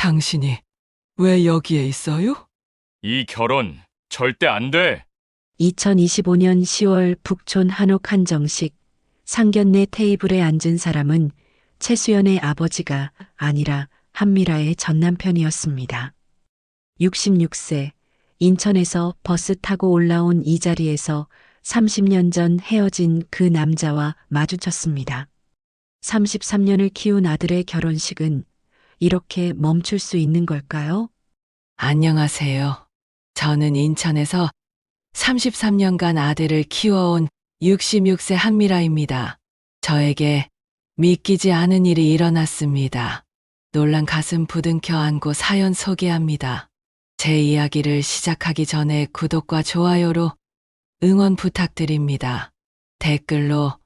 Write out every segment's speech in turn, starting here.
당신이 왜 여기에 있어요? 이 결혼 절대 안 돼. 2025년 10월 북촌 한옥 한정식 상견례 테이블에 앉은 사람은 최수연의 아버지가 아니라 한미라의 전남편이었습니다. 66세, 인천에서 버스 타고 올라온 이 자리에서 30년 전 헤어진 그 남자와 마주쳤습니다. 33년을 키운 아들의 결혼식은 이렇게 멈출 수 있는 걸까요? 안녕하세요. 저는 인천에서 33년간 아들을 키워온 66세 한미라입니다. 저에게 믿기지 않은 일이 일어났습니다. 놀란 가슴 부둥켜 안고 사연 소개합니다. 제 이야기를 시작하기 전에 구독과 좋아요로 응원 부탁드립니다. 댓글로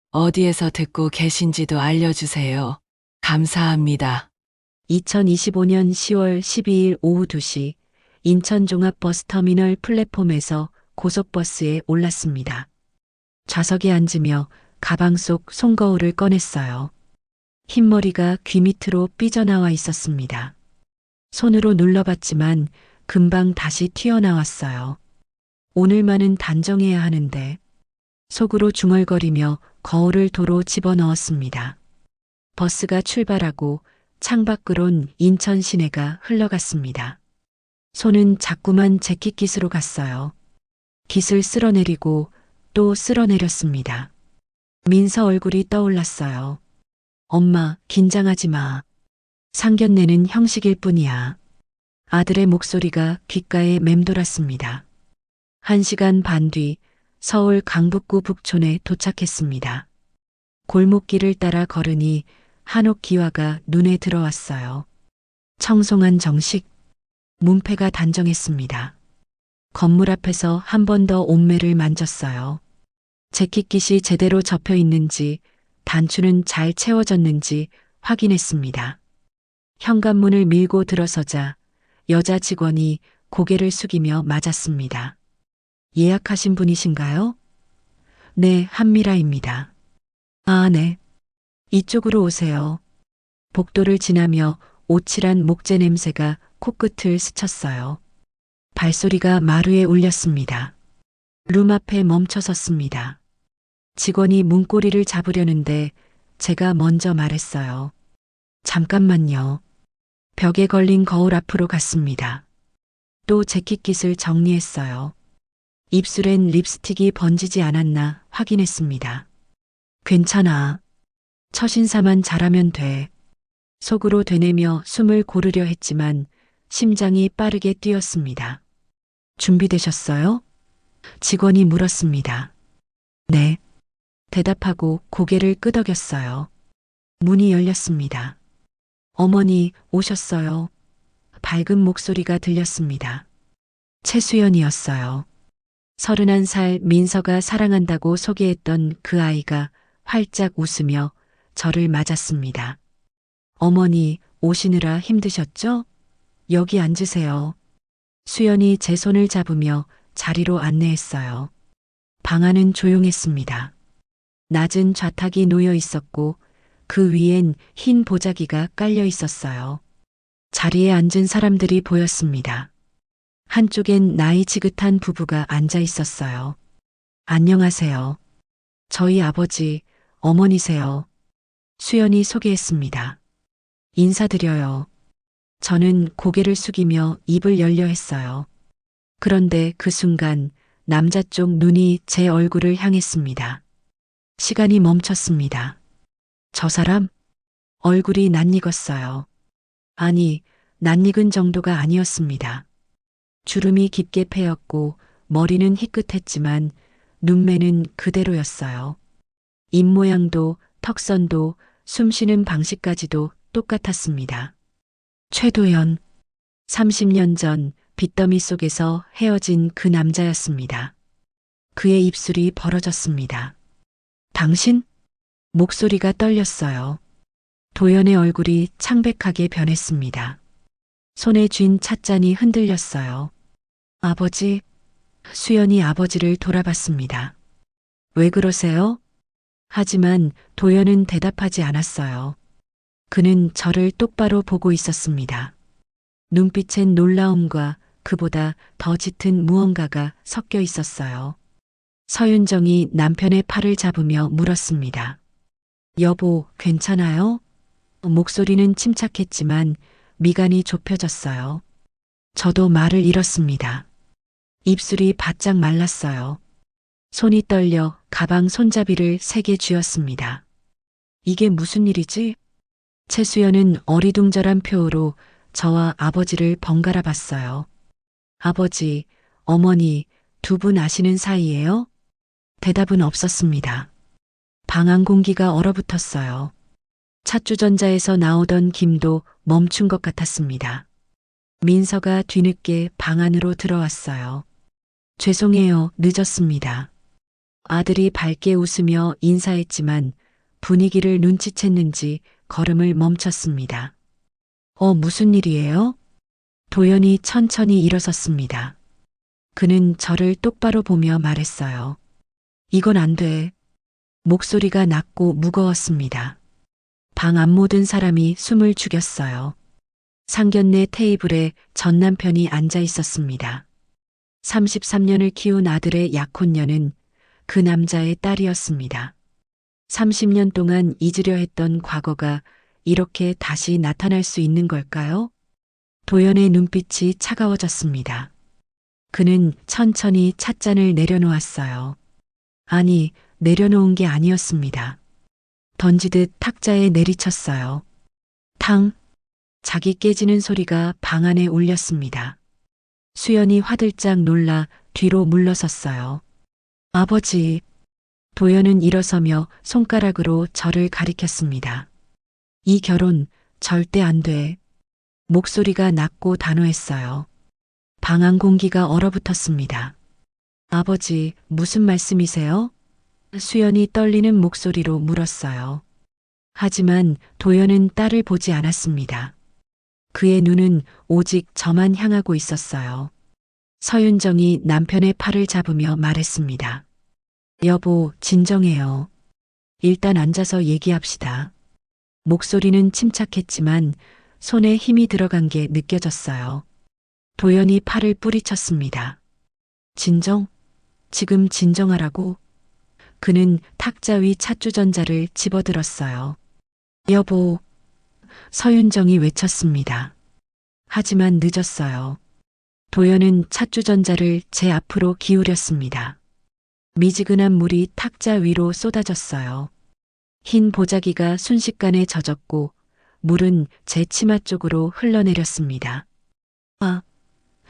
어디에서 듣고 계신지도 알려주세요. 감사합니다. 2025년 10월 12일 오후 2시 인천종합버스터미널 플랫폼에서 고속버스에 올랐습니다. 좌석에 앉으며 가방 속 손거울을 꺼냈어요. 흰머리가 귀 밑으로 삐져나와 있었습니다. 손으로 눌러봤지만 금방 다시 튀어나왔어요. 오늘만은 단정해야 하는데 속으로 중얼거리며 거울을 도로 집어넣었습니다. 버스가 출발하고 창밖으론 인천 시내가 흘러갔습니다. 손은 자꾸만 재킷깃으로 갔어요. 깃을 쓸어내리고 또 쓸어내렸습니다. 민서 얼굴이 떠올랐어요. 엄마, 긴장하지 마. 상견례는 형식일 뿐이야. 아들의 목소리가 귓가에 맴돌았습니다. 1시간 반 뒤 서울 강북구 북촌에 도착했습니다. 골목길을 따라 걸으니 한옥 기와가 눈에 들어왔어요. 청송한 정식, 문패가 단정했습니다. 건물 앞에서 한 번 더 옥매를 만졌어요. 재킷깃이 제대로 접혀 있는지, 단추는 잘 채워졌는지 확인했습니다. 현관문을 밀고 들어서자 여자 직원이 고개를 숙이며 맞았습니다. 예약하신 분이신가요? 네, 한미라입니다. 아, 네. 이쪽으로 오세요. 복도를 지나며 오칠한 목재 냄새가 코끝을 스쳤어요. 발소리가 마루에 울렸습니다. 룸 앞에 멈춰 섰습니다. 직원이 문고리를 잡으려는데 제가 먼저 말했어요. 잠깐만요. 벽에 걸린 거울 앞으로 갔습니다. 또 재킷깃을 정리했어요. 입술엔 립스틱이 번지지 않았나 확인했습니다. 괜찮아. 첫인사만 잘하면 돼. 속으로 되뇌며 숨을 고르려 했지만 심장이 빠르게 뛰었습니다. 준비되셨어요? 직원이 물었습니다. 네. 대답하고 고개를 끄덕였어요. 문이 열렸습니다. 어머니 오셨어요. 밝은 목소리가 들렸습니다. 최수연이었어요. 31살 민서가 사랑한다고 소개했던 그 아이가 활짝 웃으며 저를 맞았습니다. 어머니 오시느라 힘드셨죠? 여기 앉으세요. 수연이 제 손을 잡으며 자리로 안내했어요. 방 안은 조용했습니다. 낮은 좌탁이 놓여 있었고 그 위엔 흰 보자기가 깔려 있었어요. 자리에 앉은 사람들이 보였습니다. 한쪽엔 나이 지긋한 부부가 앉아 있었어요. 안녕하세요. 저희 아버지, 어머니세요. 수연이 소개했습니다. 인사드려요. 저는 고개를 숙이며 입을 열려 했어요. 그런데 그 순간 남자 쪽 눈이 제 얼굴을 향했습니다. 시간이 멈췄습니다. 저 사람? 얼굴이 낯익었어요. 아니, 낯익은 정도가 아니었습니다. 주름이 깊게 패였고 머리는 희끗했지만 눈매는 그대로였어요. 입모양도 턱선도 숨쉬는 방식까지도 똑같았습니다. 최도연, 30년 전 빚더미 속에서 헤어진 그 남자였습니다. 그의 입술이 벌어졌습니다. 당신? 목소리가 떨렸어요. 도연의 얼굴이 창백하게 변했습니다. 손에 쥔 찻잔이 흔들렸어요. 아버지, 수연이 아버지를 돌아봤습니다. 왜 그러세요? 하지만 도연은 대답하지 않았어요. 그는 저를 똑바로 보고 있었습니다. 눈빛엔 놀라움과 그보다 더 짙은 무언가가 섞여 있었어요. 서윤정이 남편의 팔을 잡으며 물었습니다. 여보, 괜찮아요? 목소리는 침착했지만 미간이 좁혀졌어요. 저도 말을 잃었습니다. 입술이 바짝 말랐어요. 손이 떨려 가방 손잡이를 세게 쥐었습니다. 이게 무슨 일이지? 최수연은 어리둥절한 표로 저와 아버지를 번갈아 봤어요. 아버지, 어머니, 두 분 아시는 사이예요? 대답은 없었습니다. 방 안 공기가 얼어붙었어요. 찻주전자에서 나오던 김도 멈춘 것 같았습니다. 민서가 뒤늦게 방 안으로 들어왔어요. 죄송해요, 늦었습니다. 아들이 밝게 웃으며 인사했지만 분위기를 눈치챘는지 걸음을 멈췄습니다. 무슨 일이에요? 도연이 천천히 일어섰습니다. 그는 저를 똑바로 보며 말했어요. 이건 안 돼. 목소리가 낮고 무거웠습니다. 방 안 모든 사람이 숨을 죽였어요. 상견례 테이블에 전 남편이 앉아 있었습니다. 33년을 키운 아들의 약혼녀는 그 남자의 딸이었습니다. 30년 동안 잊으려 했던 과거가 이렇게 다시 나타날 수 있는 걸까요? 도연의 눈빛이 차가워졌습니다. 그는 천천히 찻잔을 내려놓았어요. 아니, 내려놓은 게 아니었습니다. 던지듯 탁자에 내리쳤어요. 탕! 자기 깨지는 소리가 방 안에 울렸습니다. 수연이 화들짝 놀라 뒤로 물러섰어요. 아버지! 도연은 일어서며 손가락으로 저를 가리켰습니다. 이 결혼 절대 안 돼. 목소리가 낮고 단호했어요. 방 안 공기가 얼어붙었습니다. 아버지, 무슨 말씀이세요? 수연이 떨리는 목소리로 물었어요. 하지만 도연은 딸을 보지 않았습니다. 그의 눈은 오직 저만 향하고 있었어요. 서윤정이 남편의 팔을 잡으며 말했습니다. 여보, 진정해요. 일단 앉아서 얘기합시다. 목소리는 침착했지만 손에 힘이 들어간 게 느껴졌어요. 도연이 팔을 뿌리쳤습니다. 진정? 지금 진정하라고? 그는 탁자 위 찻주전자를 집어들었어요. 여보, 서윤정이 외쳤습니다. 하지만 늦었어요. 도연은 찻주전자를 제 앞으로 기울였습니다. 미지근한 물이 탁자 위로 쏟아졌어요. 흰 보자기가 순식간에 젖었고 물은 제 치마 쪽으로 흘러내렸습니다. 아,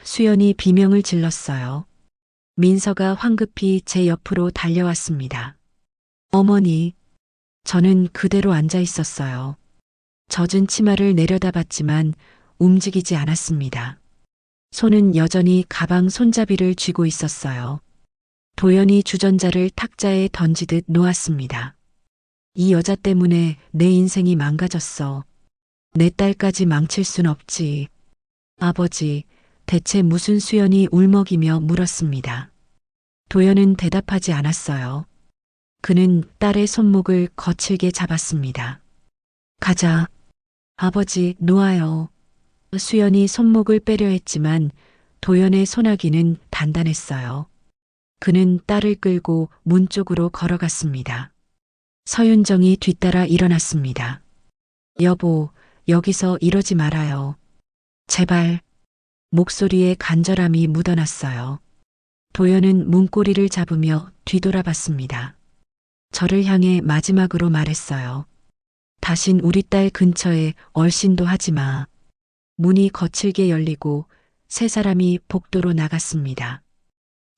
수연이 비명을 질렀어요. 민서가 황급히 제 옆으로 달려왔습니다. 어머니, 저는 그대로 앉아 있었어요. 젖은 치마를 내려다봤지만 움직이지 않았습니다. 손은 여전히 가방 손잡이를 쥐고 있었어요. 도연이 주전자를 탁자에 던지듯 놓았습니다. 이 여자 때문에 내 인생이 망가졌어. 내 딸까지 망칠 순 없지. 아버지, 대체 무슨 수연이 울먹이며 물었습니다. 도연은 대답하지 않았어요. 그는 딸의 손목을 거칠게 잡았습니다. 가자. 아버지, 놓아요. 수연이 손목을 빼려 했지만 도연의 손아귀는 단단했어요. 그는 딸을 끌고 문 쪽으로 걸어갔습니다. 서윤정이 뒤따라 일어났습니다. 여보, 여기서 이러지 말아요. 제발. 목소리에 간절함이 묻어났어요. 도연은 문고리를 잡으며 뒤돌아봤습니다. 저를 향해 마지막으로 말했어요. 다신 우리 딸 근처에 얼씬도 하지 마. 문이 거칠게 열리고 세 사람이 복도로 나갔습니다.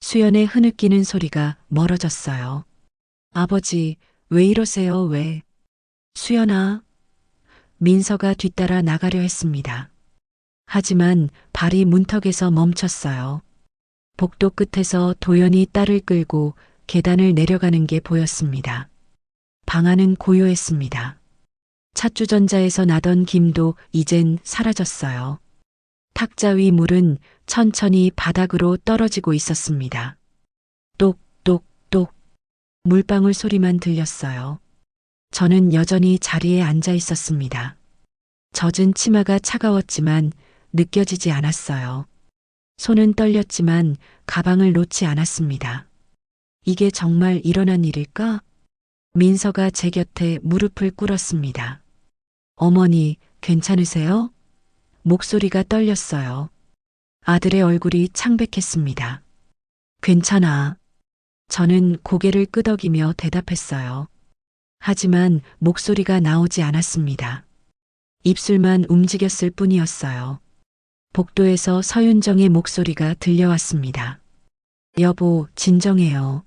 수연의 흐느끼는 소리가 멀어졌어요. 아버지, 왜 이러세요, 왜? 수연아. 민서가 뒤따라 나가려 했습니다. 하지만 발이 문턱에서 멈췄어요. 복도 끝에서 도연이 딸을 끌고 계단을 내려가는 게 보였습니다. 방 안은 고요했습니다. 찻주전자에서 나던 김도 이젠 사라졌어요. 탁자 위 물은 천천히 바닥으로 떨어지고 있었습니다. 똑똑똑 물방울 소리만 들렸어요. 저는 여전히 자리에 앉아 있었습니다. 젖은 치마가 차가웠지만 느껴지지 않았어요. 손은 떨렸지만 가방을 놓지 않았습니다. 이게 정말 일어난 일일까? 민서가 제 곁에 무릎을 꿇었습니다. 어머니, 괜찮으세요? 목소리가 떨렸어요. 아들의 얼굴이 창백했습니다. 괜찮아. 저는 고개를 끄덕이며 대답했어요. 하지만 목소리가 나오지 않았습니다. 입술만 움직였을 뿐이었어요. 복도에서 서윤정의 목소리가 들려왔습니다. 여보, 진정해요.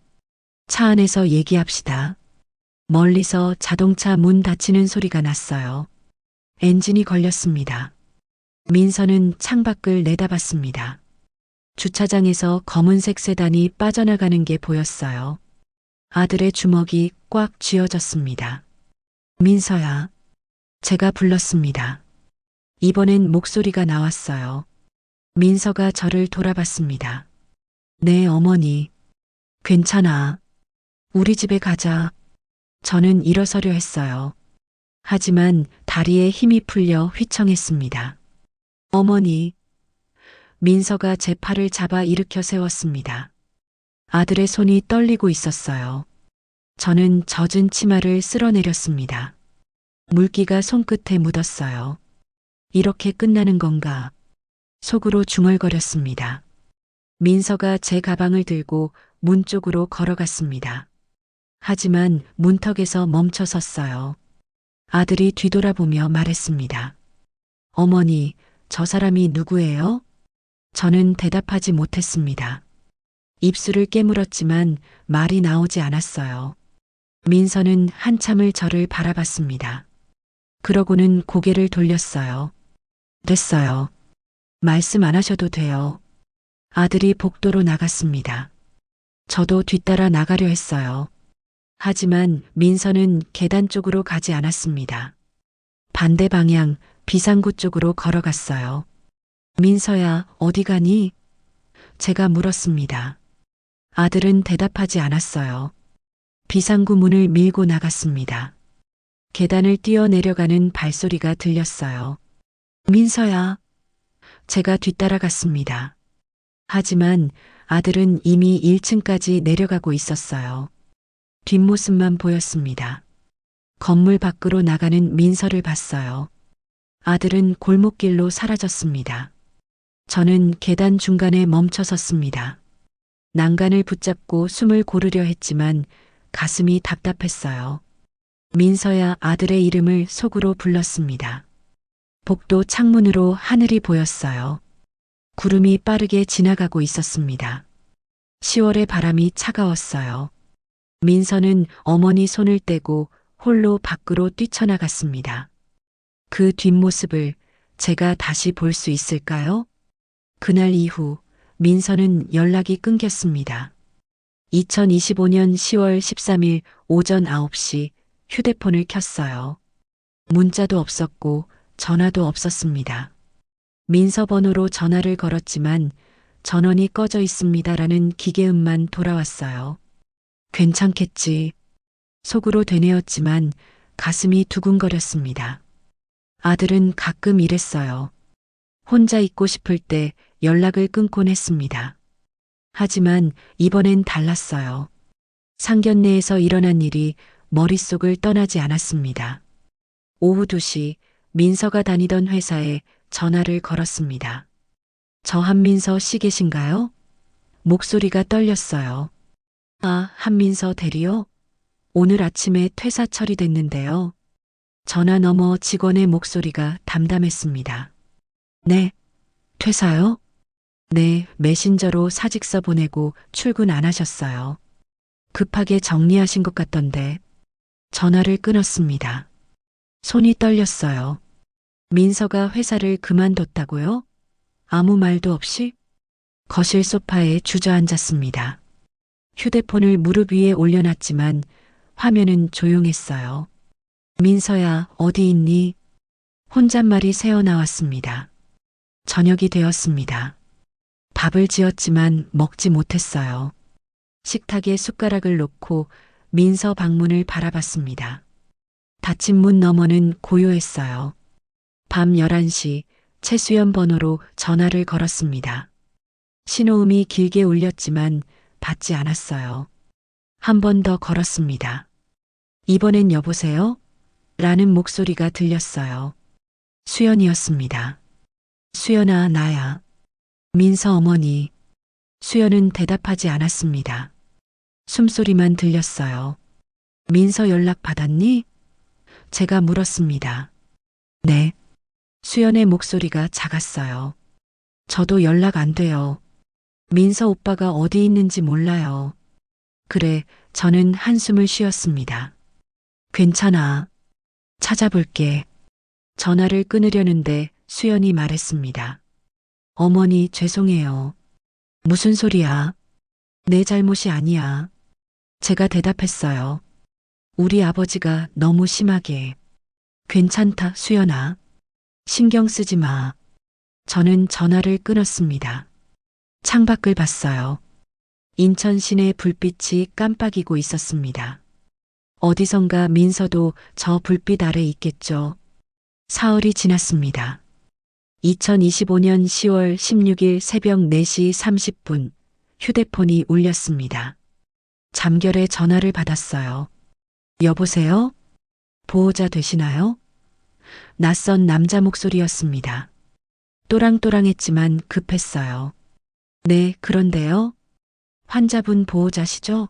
차 안에서 얘기합시다. 멀리서 자동차 문 닫히는 소리가 났어요. 엔진이 걸렸습니다. 민서는 창밖을 내다봤습니다. 주차장에서 검은색 세단이 빠져나가는 게 보였어요. 아들의 주먹이 꽉 쥐어졌습니다. 민서야. 제가 불렀습니다. 이번엔 목소리가 나왔어요. 민서가 저를 돌아봤습니다. 네, 어머니. 괜찮아. 우리 집에 가자. 저는 일어서려 했어요. 하지만 다리에 힘이 풀려 휘청했습니다. 어머니. 민서가 제 팔을 잡아 일으켜 세웠습니다. 아들의 손이 떨리고 있었어요. 저는 젖은 치마를 쓸어내렸습니다. 물기가 손끝에 묻었어요. 이렇게 끝나는 건가? 속으로 중얼거렸습니다. 민서가 제 가방을 들고 문 쪽으로 걸어갔습니다. 하지만 문턱에서 멈춰 섰어요. 아들이 뒤돌아보며 말했습니다. 어머니, 저 사람이 누구예요? 저는 대답하지 못했습니다. 입술을 깨물었지만 말이 나오지 않았어요. 민서는 한참을 저를 바라봤습니다. 그러고는 고개를 돌렸어요. 됐어요. 말씀 안 하셔도 돼요. 아들이 복도로 나갔습니다. 저도 뒤따라 나가려 했어요. 하지만 민서는 계단 쪽으로 가지 않았습니다. 반대 방향 비상구 쪽으로 걸어갔어요. 민서야, 어디 가니? 제가 물었습니다. 아들은 대답하지 않았어요. 비상구 문을 밀고 나갔습니다. 계단을 뛰어내려가는 발소리가 들렸어요. 민서야. 제가 뒤따라갔습니다. 하지만 아들은 이미 1층까지 내려가고 있었어요. 뒷모습만 보였습니다. 건물 밖으로 나가는 민서를 봤어요. 아들은 골목길로 사라졌습니다. 저는 계단 중간에 멈춰 섰습니다. 난간을 붙잡고 숨을 고르려 했지만 가슴이 답답했어요. 민서야, 아들의 이름을 속으로 불렀습니다. 복도 창문으로 하늘이 보였어요. 구름이 빠르게 지나가고 있었습니다. 10월의 바람이 차가웠어요. 민서는 어머니 손을 떼고 홀로 밖으로 뛰쳐나갔습니다. 그 뒷모습을 제가 다시 볼 수 있을까요? 그날 이후 민서는 연락이 끊겼습니다. 2025년 10월 13일 오전 9시 휴대폰을 켰어요. 문자도 없었고 전화도 없었습니다. 민서 번호로 전화를 걸었지만 전원이 꺼져 있습니다라는 기계음만 돌아왔어요. 괜찮겠지. 속으로 되뇌었지만 가슴이 두근거렸습니다. 아들은 가끔 이랬어요. 혼자 있고 싶을 때 연락을 끊곤 했습니다. 하지만 이번엔 달랐어요. 상견례에서 일어난 일이 머릿속을 떠나지 않았습니다. 오후 2시 민서가 다니던 회사에 전화를 걸었습니다. 저 한민서 씨 계신가요? 목소리가 떨렸어요. 아, 한민서 대리요? 오늘 아침에 퇴사 처리됐는데요. 전화 너머 직원의 목소리가 담담했습니다. 네, 퇴사요? 네, 메신저로 사직서 보내고 출근 안 하셨어요. 급하게 정리하신 것 같던데. 전화를 끊었습니다. 손이 떨렸어요. 민서가 회사를 그만뒀다고요? 아무 말도 없이? 거실 소파에 주저앉았습니다. 휴대폰을 무릎 위에 올려놨지만 화면은 조용했어요. 민서야, 어디 있니? 혼잣말이 새어나왔습니다. 저녁이 되었습니다. 밥을 지었지만 먹지 못했어요. 식탁에 숟가락을 놓고 민서 방문을 바라봤습니다. 닫힌 문 너머는 고요했어요. 밤 11시 최수연 번호로 전화를 걸었습니다. 신호음이 길게 울렸지만 받지 않았어요. 한 번 더 걸었습니다. 이번엔 여보세요? 라는 목소리가 들렸어요. 수연이었습니다. 수연아, 나야. 민서 어머니. 수연은 대답하지 않았습니다. 숨소리만 들렸어요. 민서 연락 받았니? 제가 물었습니다. 네. 수연의 목소리가 작았어요. 저도 연락 안 돼요. 민서 오빠가 어디 있는지 몰라요. 그래, 저는 한숨을 쉬었습니다. 괜찮아. 찾아볼게. 전화를 끊으려는데 수연이 말했습니다. 어머니, 죄송해요. 무슨 소리야? 내 잘못이 아니야. 제가 대답했어요. 우리 아버지가 너무 심하게. 괜찮다, 수연아. 신경 쓰지 마. 저는 전화를 끊었습니다. 창밖을 봤어요. 인천 시내 불빛이 깜빡이고 있었습니다. 어디선가 민서도 저 불빛 아래 있겠죠. 사흘이 지났습니다. 2025년 10월 16일 새벽 4시 30분 휴대폰이 울렸습니다. 잠결에 전화를 받았어요. 여보세요? 보호자 되시나요? 낯선 남자 목소리였습니다. 또랑또랑했지만 급했어요. 네, 그런데요. 환자분 보호자시죠?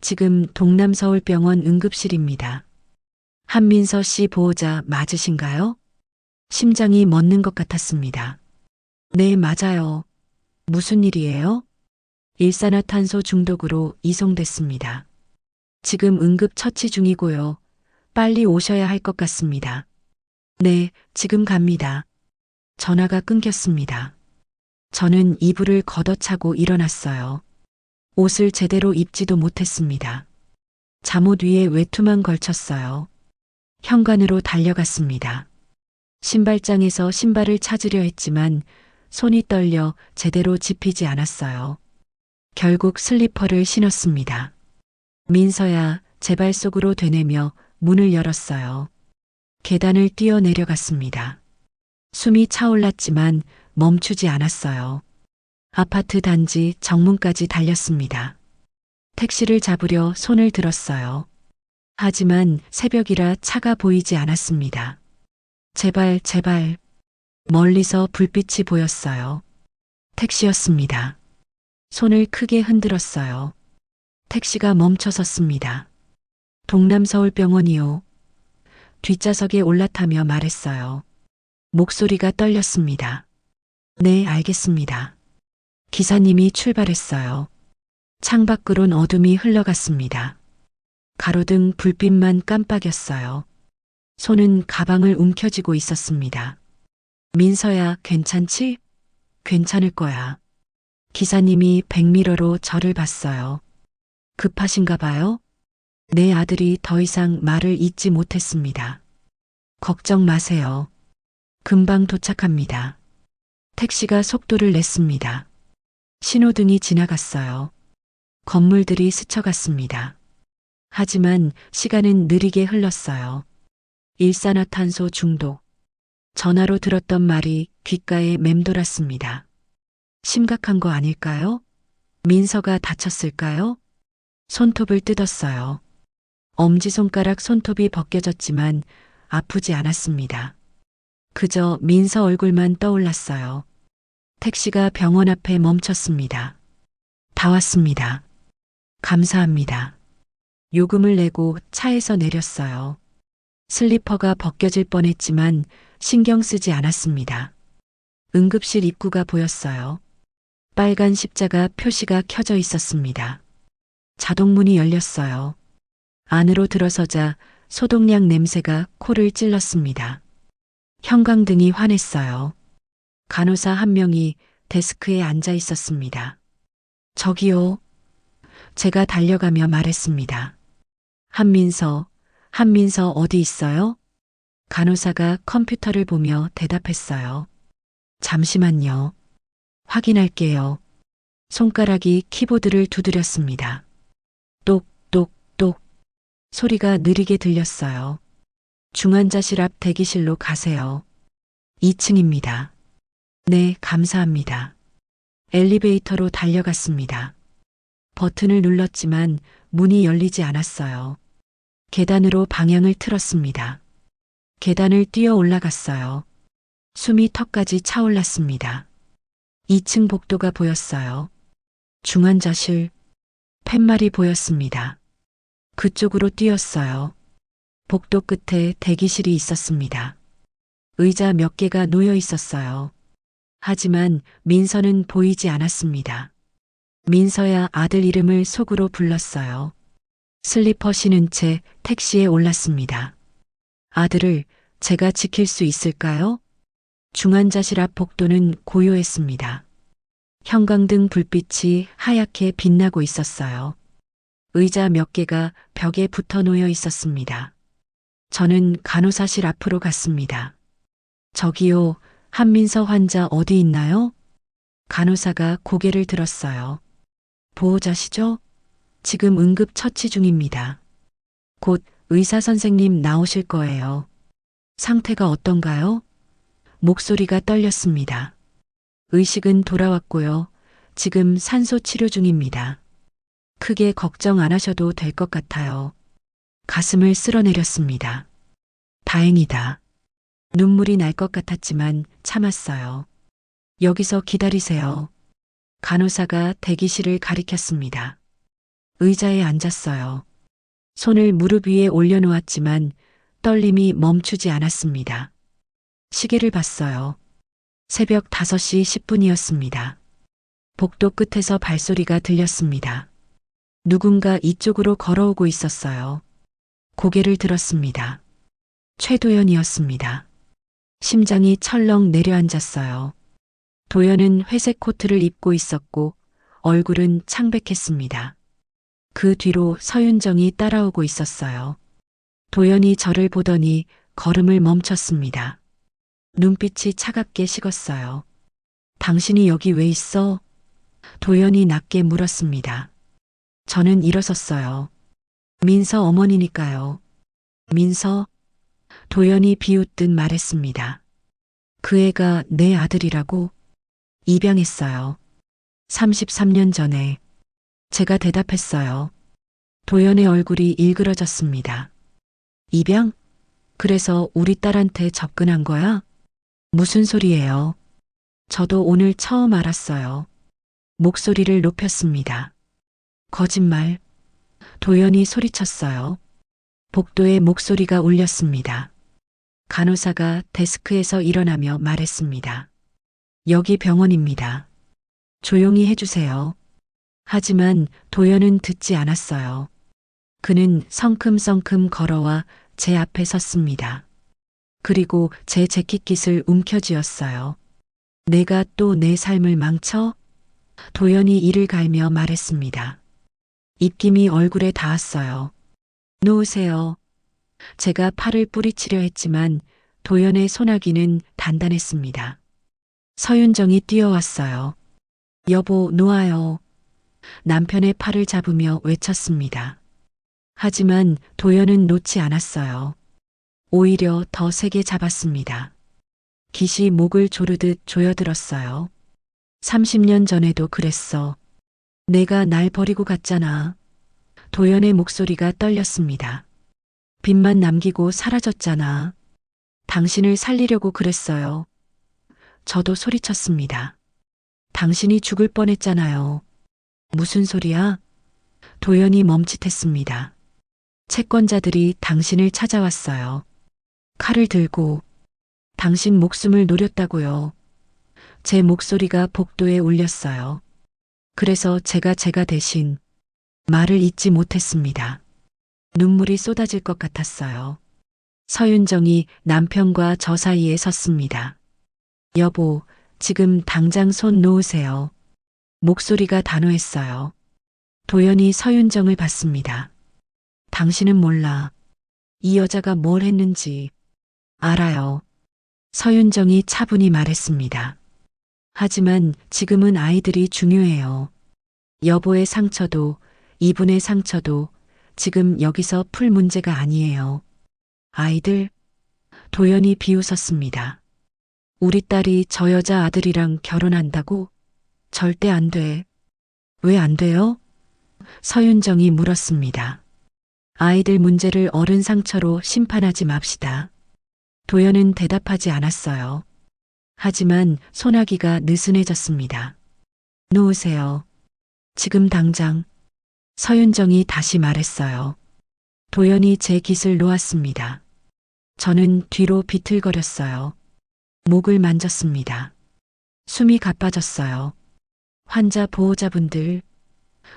지금 동남서울병원 응급실입니다. 한민서 씨 보호자 맞으신가요? 심장이 멎는 것 같았습니다. 네, 맞아요. 무슨 일이에요? 일산화탄소 중독으로 이송됐습니다. 지금 응급 처치 중이고요. 빨리 오셔야 할 것 같습니다. 네, 지금 갑니다. 전화가 끊겼습니다. 저는 이불을 걷어차고 일어났어요. 옷을 제대로 입지도 못했습니다. 잠옷 위에 외투만 걸쳤어요. 현관으로 달려갔습니다. 신발장에서 신발을 찾으려 했지만 손이 떨려 제대로 집히지 않았어요. 결국 슬리퍼를 신었습니다. 민서야, 제 발 속으로 되뇌며 문을 열었어요. 계단을 뛰어 내려갔습니다. 숨이 차올랐지만 멈추지 않았어요. 아파트 단지 정문까지 달렸습니다. 택시를 잡으려 손을 들었어요. 하지만 새벽이라 차가 보이지 않았습니다. 제발, 제발. 멀리서 불빛이 보였어요. 택시였습니다. 손을 크게 흔들었어요. 택시가 멈춰섰습니다. 동남서울병원이요. 뒷좌석에 올라타며 말했어요. 목소리가 떨렸습니다. 네, 알겠습니다. 기사님이 출발했어요. 창밖으론 어둠이 흘러갔습니다. 가로등 불빛만 깜빡였어요. 손은 가방을 움켜쥐고 있었습니다. 민서야, 괜찮지? 괜찮을 거야. 기사님이 백미러로 저를 봤어요. 급하신가 봐요? 내 아들이 더 이상 말을 잇지 못했습니다. 걱정 마세요. 금방 도착합니다. 택시가 속도를 냈습니다. 신호등이 지나갔어요. 건물들이 스쳐갔습니다. 하지만 시간은 느리게 흘렀어요. 일산화탄소 중독. 전화로 들었던 말이 귓가에 맴돌았습니다. 심각한 거 아닐까요? 민서가 다쳤을까요? 손톱을 뜯었어요. 엄지손가락 손톱이 벗겨졌지만 아프지 않았습니다. 그저 민서 얼굴만 떠올랐어요. 택시가 병원 앞에 멈췄습니다. 다 왔습니다. 감사합니다. 요금을 내고 차에서 내렸어요. 슬리퍼가 벗겨질 뻔했지만 신경 쓰지 않았습니다. 응급실 입구가 보였어요. 빨간 십자가 표시가 켜져 있었습니다. 자동문이 열렸어요. 안으로 들어서자 소독약 냄새가 코를 찔렀습니다. 형광등이 환했어요. 간호사 한 명이 데스크에 앉아 있었습니다. 저기요. 제가 달려가며 말했습니다. 한민서 어디 있어요? 간호사가 컴퓨터를 보며 대답했어요. 잠시만요. 확인할게요. 손가락이 키보드를 두드렸습니다. 똑똑똑 소리가 느리게 들렸어요. 중환자실 앞 대기실로 가세요. 2층입니다. 네, 감사합니다. 엘리베이터로 달려갔습니다. 버튼을 눌렀지만 문이 열리지 않았어요. 계단으로 방향을 틀었습니다. 계단을 뛰어 올라갔어요. 숨이 턱까지 차올랐습니다. 2층 복도가 보였어요. 중환자실, 팻말이 보였습니다. 그쪽으로 뛰었어요. 복도 끝에 대기실이 있었습니다. 의자 몇 개가 놓여 있었어요. 하지만 민서는 보이지 않았습니다. 민서야 아들 이름을 속으로 불렀어요. 슬리퍼 신은 채 택시에 올랐습니다. 아들을 제가 지킬 수 있을까요? 중환자실 앞 복도는 고요했습니다. 형광등 불빛이 하얗게 빛나고 있었어요. 의자 몇 개가 벽에 붙어 놓여 있었습니다. 저는 간호사실 앞으로 갔습니다. 저기요, 한민서 환자 어디 있나요? 간호사가 고개를 들었어요. 보호자시죠? 지금 응급 처치 중입니다. 곧 의사 선생님 나오실 거예요. 상태가 어떤가요? 목소리가 떨렸습니다. 의식은 돌아왔고요. 지금 산소 치료 중입니다. 크게 걱정 안 하셔도 될 것 같아요. 가슴을 쓸어내렸습니다. 다행이다. 눈물이 날 것 같았지만 참았어요. 여기서 기다리세요. 간호사가 대기실을 가리켰습니다. 의자에 앉았어요. 손을 무릎 위에 올려놓았지만 떨림이 멈추지 않았습니다. 시계를 봤어요. 새벽 5시 10분이었습니다. 복도 끝에서 발소리가 들렸습니다. 누군가 이쪽으로 걸어오고 있었어요. 고개를 들었습니다. 최도연이었습니다. 심장이 철렁 내려앉았어요. 도연은 회색 코트를 입고 있었고 얼굴은 창백했습니다. 그 뒤로 서윤정이 따라오고 있었어요. 도연이 저를 보더니 걸음을 멈췄습니다. 눈빛이 차갑게 식었어요. 당신이 여기 왜 있어? 도연이 낮게 물었습니다. 저는 일어섰어요. 민서 어머니니까요. 민서? 도연이 비웃듯 말했습니다. 그 애가 내 아들이라고? 입양했어요. 33년 전에. 제가 대답했어요. 도연의 얼굴이 일그러졌습니다. 입양? 그래서 우리 딸한테 접근한 거야? 무슨 소리예요? 저도 오늘 처음 알았어요. 목소리를 높였습니다. 거짓말. 도연이 소리쳤어요. 복도에 목소리가 울렸습니다. 간호사가 데스크에서 일어나며 말했습니다. 여기 병원입니다. 조용히 해주세요. 하지만 도연은 듣지 않았어요. 그는 성큼성큼 걸어와 제 앞에 섰습니다. 그리고 제 재킷깃을 움켜쥐었어요. 내가 또 내 삶을 망쳐? 도연이 이를 갈며 말했습니다. 입김이 얼굴에 닿았어요. 놓으세요. 제가 팔을 뿌리치려 했지만 도연의 소나기는 단단했습니다. 서윤정이 뛰어왔어요. 여보, 놓아요. 남편의 팔을 잡으며 외쳤습니다. 하지만 도연은 놓지 않았어요. 오히려 더 세게 잡았습니다. 깃이 목을 조르듯 조여들었어요. 30년 전에도 그랬어. 내가 날 버리고 갔잖아. 도연의 목소리가 떨렸습니다. 빚만 남기고 사라졌잖아. 당신을 살리려고 그랬어요. 저도 소리쳤습니다. 당신이 죽을 뻔했잖아요. 무슨 소리야? 도연이 멈칫했습니다. 채권자들이 당신을 찾아왔어요. 칼을 들고 당신 목숨을 노렸다고요. 제 목소리가 복도에 울렸어요. 그래서 제가 대신 말을 잇지 못했습니다. 눈물이 쏟아질 것 같았어요. 서윤정이 남편과 저 사이에 섰습니다. 여보, 지금 당장 손 놓으세요. 목소리가 단호했어요. 도연이 서윤정을 봤습니다. 당신은 몰라. 이 여자가 뭘 했는지. 알아요. 서윤정이 차분히 말했습니다. 하지만 지금은 아이들이 중요해요. 여보의 상처도 이분의 상처도 지금 여기서 풀 문제가 아니에요. 아이들? 도연이 비웃었습니다. 우리 딸이 저 여자 아들이랑 결혼한다고? 절대 안 돼. 왜 안 돼요? 서윤정이 물었습니다. 아이들 문제를 어른 상처로 심판하지 맙시다. 도연은 대답하지 않았어요. 하지만 소나기가 느슨해졌습니다. 놓으세요. 지금 당장. 서윤정이 다시 말했어요. 도연이 제 깃을 놓았습니다. 저는 뒤로 비틀거렸어요. 목을 만졌습니다. 숨이 가빠졌어요. 환자 보호자분들,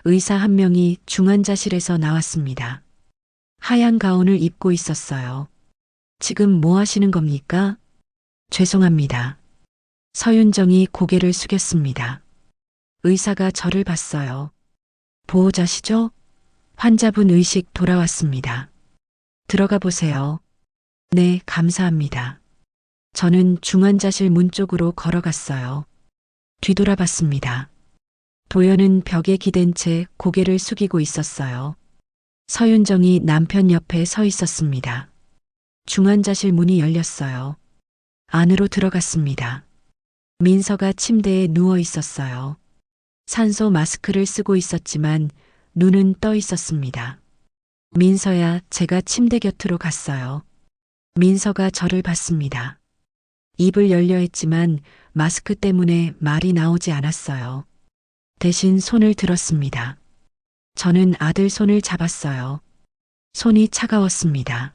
의사 한 명이 중환자실에서 나왔습니다. 하얀 가운을 입고 있었어요. 지금 뭐 하시는 겁니까? 죄송합니다. 서윤정이 고개를 숙였습니다. 의사가 저를 봤어요. 보호자시죠? 환자분 의식 돌아왔습니다. 들어가 보세요. 네, 감사합니다. 저는 중환자실 문 쪽으로 걸어갔어요. 뒤돌아봤습니다. 도연은 벽에 기댄 채 고개를 숙이고 있었어요. 서윤정이 남편 옆에 서 있었습니다. 중환자실 문이 열렸어요. 안으로 들어갔습니다. 민서가 침대에 누워 있었어요. 산소 마스크를 쓰고 있었지만 눈은 떠 있었습니다. 민서야, 제가 침대 곁으로 갔어요. 민서가 저를 봤습니다. 입을 열려 했지만 마스크 때문에 말이 나오지 않았어요. 대신 손을 들었습니다. 저는 아들 손을 잡았어요. 손이 차가웠습니다.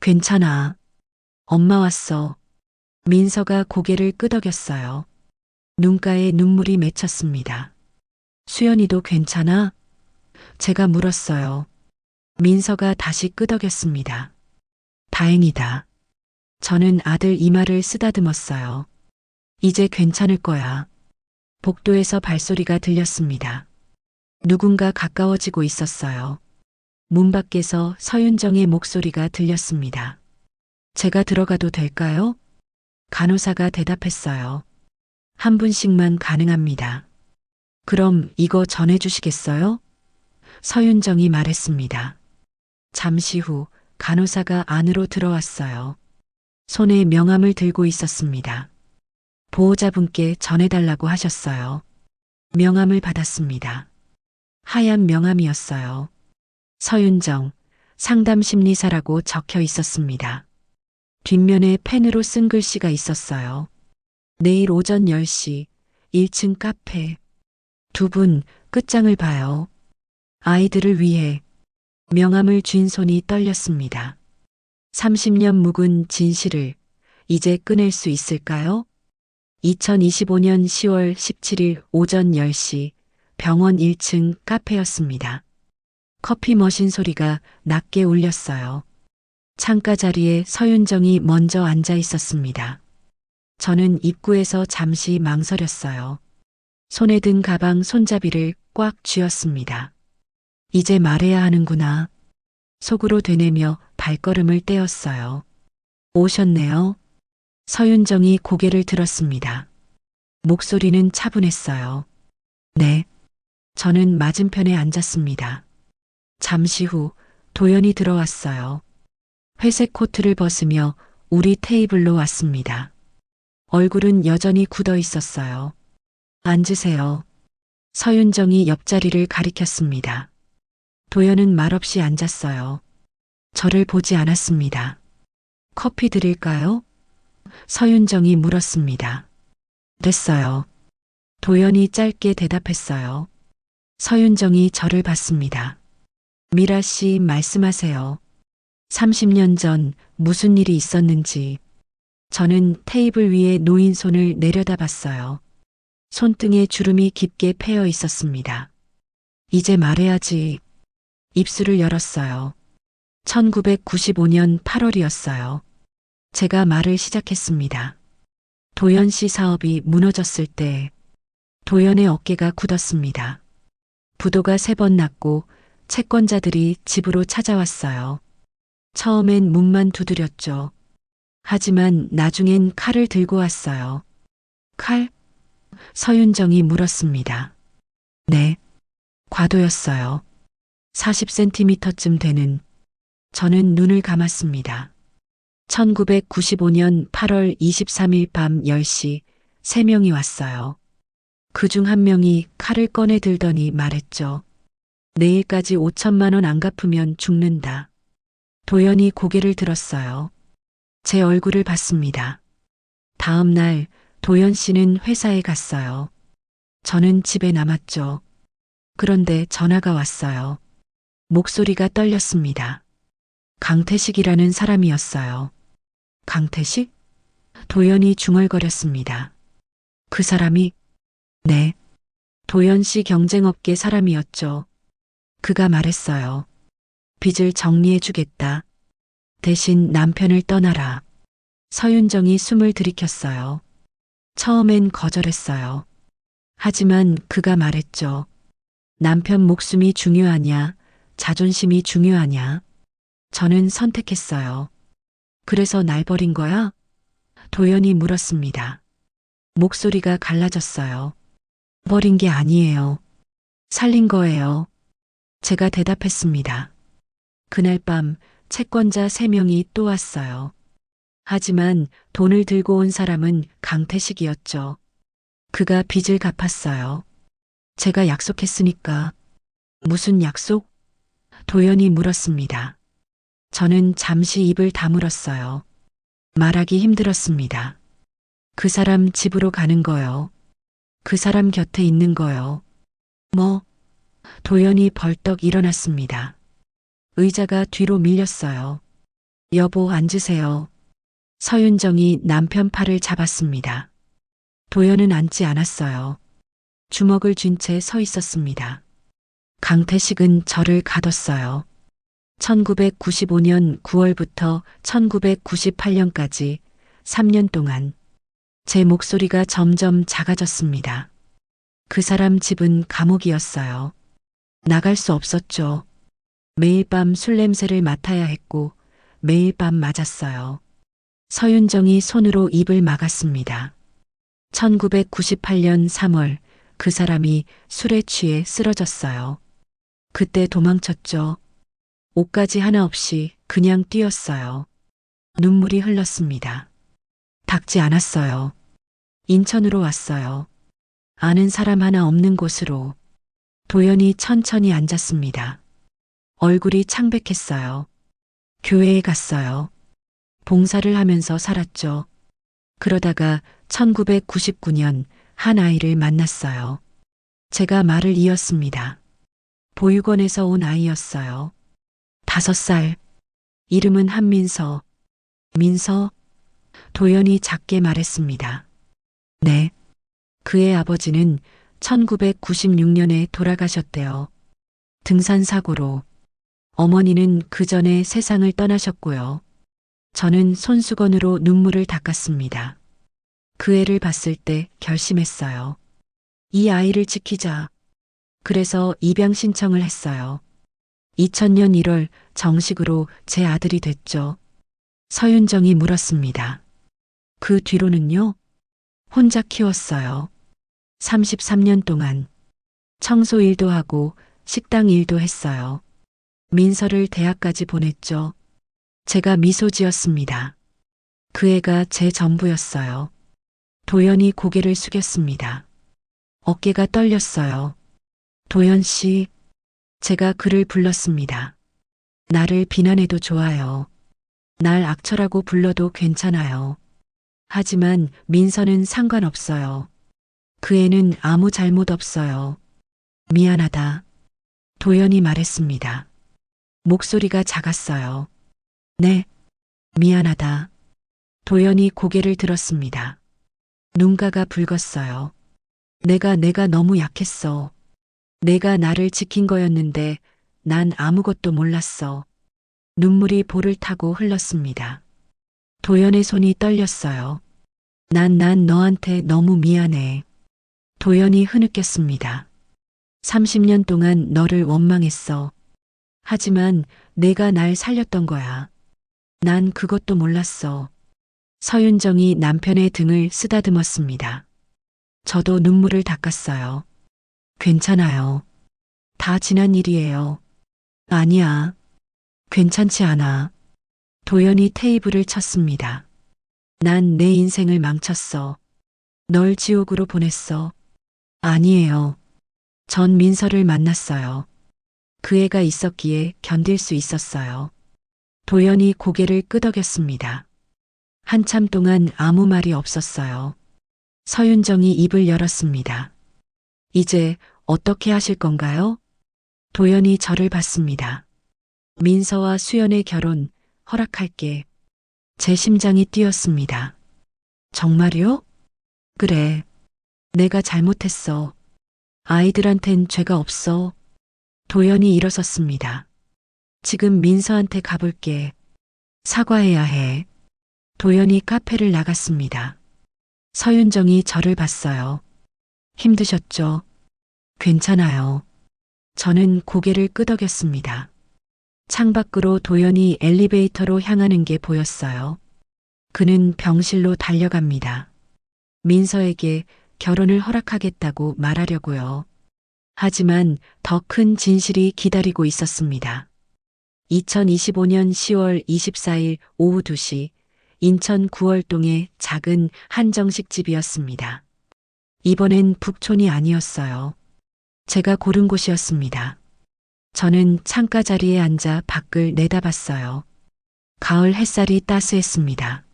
괜찮아. 엄마 왔어. 민서가 고개를 끄덕였어요. 눈가에 눈물이 맺혔습니다. 수연이도 괜찮아? 제가 물었어요. 민서가 다시 끄덕였습니다. 다행이다. 저는 아들 이마를 쓰다듬었어요. 이제 괜찮을 거야. 복도에서 발소리가 들렸습니다. 누군가 가까워지고 있었어요. 문 밖에서 서윤정의 목소리가 들렸습니다. 제가 들어가도 될까요? 간호사가 대답했어요. 한 분씩만 가능합니다. 그럼 이거 전해주시겠어요? 서윤정이 말했습니다. 잠시 후 간호사가 안으로 들어왔어요. 손에 명함을 들고 있었습니다. 보호자분께 전해달라고 하셨어요. 명함을 받았습니다. 하얀 명함이었어요. 서윤정, 상담심리사라고 적혀 있었습니다. 뒷면에 펜으로 쓴 글씨가 있었어요. 내일 오전 10시 1층 카페. 두 분 끝장을 봐요. 아이들을 위해. 명함을 쥔 손이 떨렸습니다. 30년 묵은 진실을 이제 꺼낼 수 있을까요? 2025년 10월 17일 오전 10시 병원 1층 카페였습니다. 커피 머신 소리가 낮게 울렸어요. 창가 자리에 서윤정이 먼저 앉아 있었습니다. 저는 입구에서 잠시 망설였어요. 손에 든 가방 손잡이를 꽉 쥐었습니다. 이제 말해야 하는구나. 속으로 되뇌며 발걸음을 떼었어요. 오셨네요. 서윤정이 고개를 들었습니다. 목소리는 차분했어요. 네. 저는 맞은편에 앉았습니다. 잠시 후 도연이 들어왔어요. 회색 코트를 벗으며 우리 테이블로 왔습니다. 얼굴은 여전히 굳어 있었어요. 앉으세요. 서윤정이 옆자리를 가리켰습니다. 도연은 말없이 앉았어요. 저를 보지 않았습니다. 커피 드릴까요? 서윤정이 물었습니다. 됐어요. 도연이 짧게 대답했어요. 서윤정이 저를 봤습니다. 미라 씨 말씀하세요. 30년 전 무슨 일이 있었는지. 저는 테이블 위에 놓인 손을 내려다봤어요. 손등에 주름이 깊게 패여 있었습니다. 이제 말해야지. 입술을 열었어요. 1995년 8월이었어요. 제가 말을 시작했습니다. 도연 씨 사업이 무너졌을 때 도연의 어깨가 굳었습니다. 부도가 3번 났고 채권자들이 집으로 찾아왔어요. 처음엔 문만 두드렸죠. 하지만 나중엔 칼을 들고 왔어요. 칼? 서윤정이 물었습니다. 네. 과도였어요. 40cm쯤 되는. 저는 눈을 감았습니다. 1995년 8월 23일 밤 10시 3명이 왔어요. 그중 한 명이 칼을 꺼내 들더니 말했죠. 내일까지 5천만 원 안 갚으면 죽는다. 도연이 고개를 들었어요. 제 얼굴을 봤습니다. 다음 날 도연 씨는 회사에 갔어요. 저는 집에 남았죠. 그런데 전화가 왔어요. 목소리가 떨렸습니다. 강태식이라는 사람이었어요. 강태식? 도연이 중얼거렸습니다. 그 사람이? 네. 도연 씨 경쟁업계 사람이었죠. 그가 말했어요. 빚을 정리해 주겠다. 대신 남편을 떠나라. 서윤정이 숨을 들이켰어요. 처음엔 거절했어요. 하지만 그가 말했죠. 남편 목숨이 중요하냐, 자존심이 중요하냐. 저는 선택했어요. 그래서 날 버린 거야? 도연이 물었습니다. 목소리가 갈라졌어요. 버린 게 아니에요. 살린 거예요. 제가 대답했습니다. 그날 밤 채권자 3명이 또 왔어요. 하지만 돈을 들고 온 사람은 강태식이었죠. 그가 빚을 갚았어요. 제가 약속했으니까. 무슨 약속? 도연이 물었습니다. 저는 잠시 입을 다물었어요. 말하기 힘들었습니다. 그 사람 집으로 가는 거요. 그 사람 곁에 있는 거요. 뭐? 도연이 벌떡 일어났습니다. 의자가 뒤로 밀렸어요. 여보, 앉으세요. 서윤정이 남편 팔을 잡았습니다. 도연은 앉지 않았어요. 주먹을 쥔 채 서 있었습니다. 강태식은 저를 가뒀어요. 1995년 9월부터 1998년까지 3년 동안 제 목소리가 점점 작아졌습니다. 그 사람 집은 감옥이었어요. 나갈 수 없었죠. 매일 밤 술 냄새를 맡아야 했고 매일 밤 맞았어요. 서윤정이 손으로 입을 막았습니다. 1998년 3월 그 사람이 술에 취해 쓰러졌어요. 그때 도망쳤죠. 옷가지 하나 없이 그냥 뛰었어요. 눈물이 흘렀습니다. 닦지 않았어요. 인천으로 왔어요. 아는 사람 하나 없는 곳으로. 도연이 천천히 앉았습니다. 얼굴이 창백했어요. 교회에 갔어요. 봉사를 하면서 살았죠. 그러다가 1999년 한 아이를 만났어요. 제가 말을 이었습니다. 보육원에서 온 아이였어요. 5살. 이름은 한민서. 민서? 도연이 작게 말했습니다. 네. 그의 아버지는 1996년에 돌아가셨대요. 등산사고로. 어머니는 그 전에 세상을 떠나셨고요. 저는 손수건으로 눈물을 닦았습니다. 그 애를 봤을 때 결심했어요. 이 아이를 지키자. 그래서 입양 신청을 했어요. 2000년 1월 정식으로 제 아들이 됐죠. 서윤정이 물었습니다. 그 뒤로는요? 혼자 키웠어요. 33년 동안. 청소 일도 하고 식당 일도 했어요. 민서를 대학까지 보냈죠. 제가 미소 지었습니다. 그 애가 제 전부였어요. 도연이 고개를 숙였습니다. 어깨가 떨렸어요. 도연 씨, 제가 그를 불렀습니다. 나를 비난해도 좋아요. 날 악처라고 불러도 괜찮아요. 하지만 민서는 상관없어요. 그 애는 아무 잘못 없어요. 미안하다. 도연이 말했습니다. 목소리가 작았어요. 네, 미안하다. 도연이 고개를 들었습니다. 눈가가 붉었어요. 내가 너무 약했어. 내가 나를 지킨 거였는데 난 아무것도 몰랐어. 눈물이 볼을 타고 흘렀습니다. 도연의 손이 떨렸어요. 난 너한테 너무 미안해. 도연이 흐느꼈습니다. 30년 동안 너를 원망했어. 하지만 내가 날 살렸던 거야. 난 그것도 몰랐어. 서윤정이 남편의 등을 쓰다듬었습니다. 저도 눈물을 닦았어요. 괜찮아요. 다 지난 일이에요. 아니야. 괜찮지 않아. 도연이 테이블을 쳤습니다. 난 내 인생을 망쳤어. 널 지옥으로 보냈어. 아니에요. 전 민서를 만났어요. 그 애가 있었기에 견딜 수 있었어요. 도연이 고개를 끄덕였습니다. 한참 동안 아무 말이 없었어요. 서윤정이 입을 열었습니다. 이제 어떻게 하실 건가요? 도연이 저를 봤습니다. 민서와 수연의 결혼 허락할게. 제 심장이 뛰었습니다. 정말요? 그래. 내가 잘못했어. 아이들한텐 죄가 없어. 도연이 일어섰습니다. 지금 민서한테 가볼게. 사과해야 해. 도연이 카페를 나갔습니다. 서윤정이 저를 봤어요. 힘드셨죠? 괜찮아요. 저는 고개를 끄덕였습니다. 창밖으로 도연이 엘리베이터로 향하는 게 보였어요. 그는 병실로 달려갑니다. 민서에게 결혼을 허락하겠다고 말하려고요. 하지만 더 큰 진실이 기다리고 있었습니다. 2025년 10월 24일 오후 2시 인천 구월동의 작은 한정식 집이었습니다. 이번엔 북촌이 아니었어요. 제가 고른 곳이었습니다. 저는 창가 자리에 앉아 밖을 내다봤어요. 가을 햇살이 따스했습니다.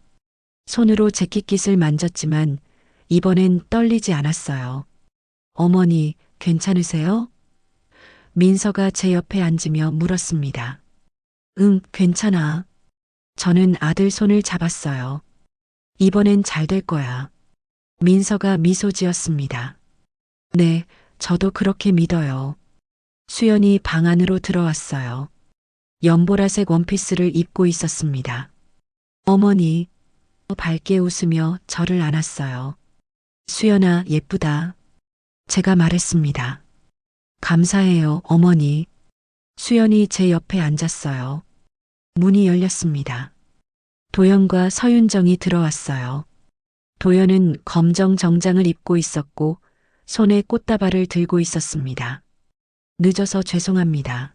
손으로 재킷깃을 만졌지만 이번엔 떨리지 않았어요. 어머니, 괜찮으세요? 민서가 제 옆에 앉으며 물었습니다. 응, 괜찮아. 저는 아들 손을 잡았어요. 이번엔 잘 될 거야. 민서가 미소 지었습니다. 네, 저도 그렇게 믿어요. 수연이 방 안으로 들어왔어요. 연보라색 원피스를 입고 있었습니다. 어머니, 밝게 웃으며 저를 안았어요. 수연아, 예쁘다. 제가 말했습니다. 감사해요, 어머니. 수연이 제 옆에 앉았어요. 문이 열렸습니다. 도연과 서윤정이 들어왔어요. 도연은 검정 정장을 입고 있었고 손에 꽃다발을 들고 있었습니다. 늦어서 죄송합니다.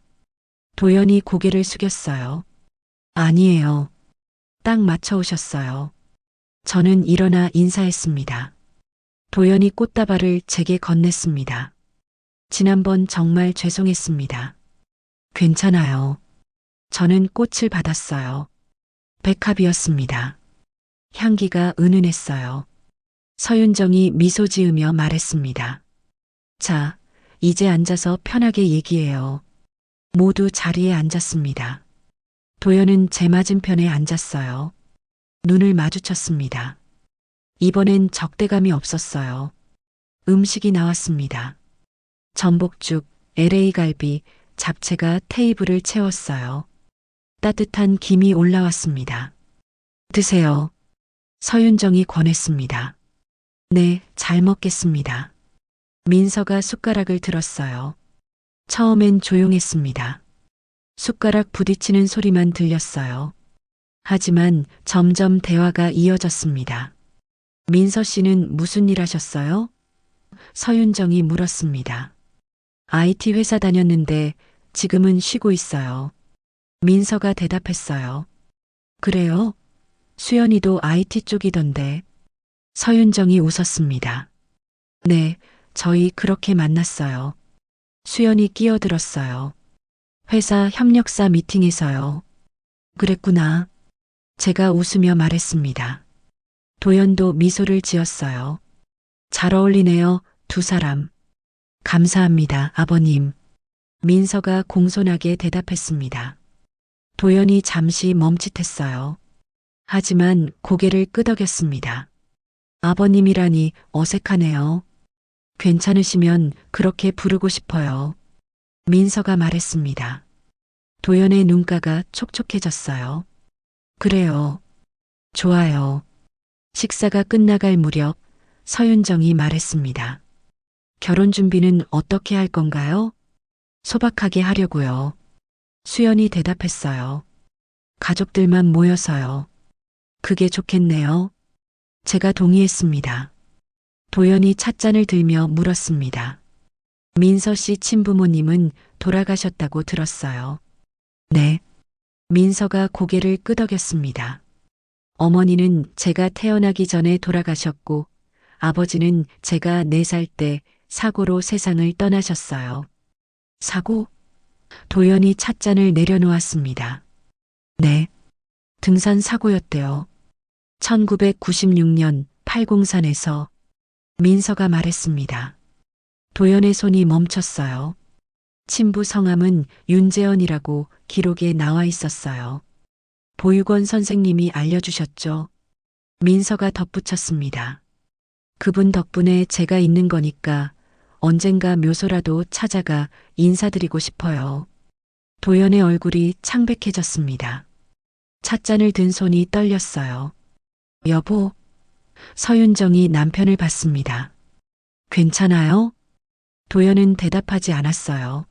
도연이 고개를 숙였어요. 아니에요. 딱 맞춰 오셨어요. 저는 일어나 인사했습니다. 도연이 꽃다발을 제게 건넸습니다. 지난번 정말 죄송했습니다. 괜찮아요. 저는 꽃을 받았어요. 백합이었습니다. 향기가 은은했어요. 서윤정이 미소 지으며 말했습니다. 자, 이제 앉아서 편하게 얘기해요. 모두 자리에 앉았습니다. 도연은 제 맞은편에 앉았어요. 눈을 마주쳤습니다. 이번엔 적대감이 없었어요. 음식이 나왔습니다. 전복죽, LA 갈비, 잡채가 테이블을 채웠어요. 따뜻한 김이 올라왔습니다. 드세요. 서윤정이 권했습니다. 네, 잘 먹겠습니다. 민서가 숟가락을 들었어요. 처음엔 조용했습니다. 숟가락 부딪히는 소리만 들렸어요. 하지만 점점 대화가 이어졌습니다. 민서 씨는 무슨 일 하셨어요? 서윤정이 물었습니다. IT 회사 다녔는데 지금은 쉬고 있어요. 민서가 대답했어요. 그래요? 수연이도 IT 쪽이던데. 서윤정이 웃었습니다. 네, 저희 그렇게 만났어요. 수연이 끼어들었어요. 회사 협력사 미팅에서요. 그랬구나. 제가 웃으며 말했습니다. 도연도 미소를 지었어요. 잘 어울리네요, 두 사람. 감사합니다, 아버님. 민서가 공손하게 대답했습니다. 도연이 잠시 멈칫했어요. 하지만 고개를 끄덕였습니다. 아버님이라니 어색하네요. 괜찮으시면 그렇게 부르고 싶어요. 민서가 말했습니다. 도연의 눈가가 촉촉해졌어요. 그래요. 좋아요. 식사가 끝나갈 무렵 서윤정이 말했습니다. 결혼 준비는 어떻게 할 건가요? 소박하게 하려고요. 수연이 대답했어요. 가족들만 모여서요. 그게 좋겠네요. 제가 동의했습니다. 도연이 찻잔을 들며 물었습니다. 민서 씨 친부모님은 돌아가셨다고 들었어요. 네. 민서가 고개를 끄덕였습니다. 어머니는 제가 태어나기 전에 돌아가셨고 아버지는 제가 4살 때 사고로 세상을 떠나셨어요. 사고? 도연이 찻잔을 내려놓았습니다. 네. 등산 사고였대요. 1996년 팔공산에서 민서가 말했습니다. 도연의 손이 멈췄어요. 친부 성함은 윤재헌이라고 기록에 나와 있었어요. 보육원 선생님이 알려주셨죠. 민서가 덧붙였습니다. 그분 덕분에 제가 있는 거니까 언젠가 묘소라도 찾아가 인사드리고 싶어요. 도연의 얼굴이 창백해졌습니다. 찻잔을 든 손이 떨렸어요. 여보, 서윤정이 남편을 봤습니다. 괜찮아요? 도연은 대답하지 않았어요.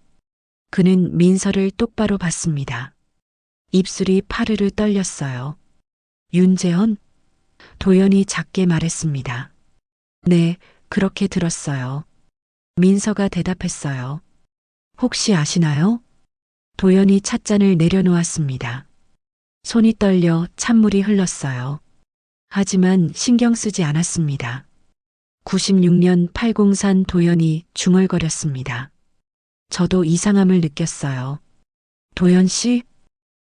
그는 민서를 똑바로 봤습니다. 입술이 파르르 떨렸어요. 윤재헌? 도연이 작게 말했습니다. 네, 그렇게 들었어요. 민서가 대답했어요. 혹시 아시나요? 도연이 찻잔을 내려놓았습니다. 손이 떨려 찬물이 흘렀어요. 하지만 신경 쓰지 않았습니다. 96년 팔공산 도연이 중얼거렸습니다. 저도 이상함을 느꼈어요. 도연 씨?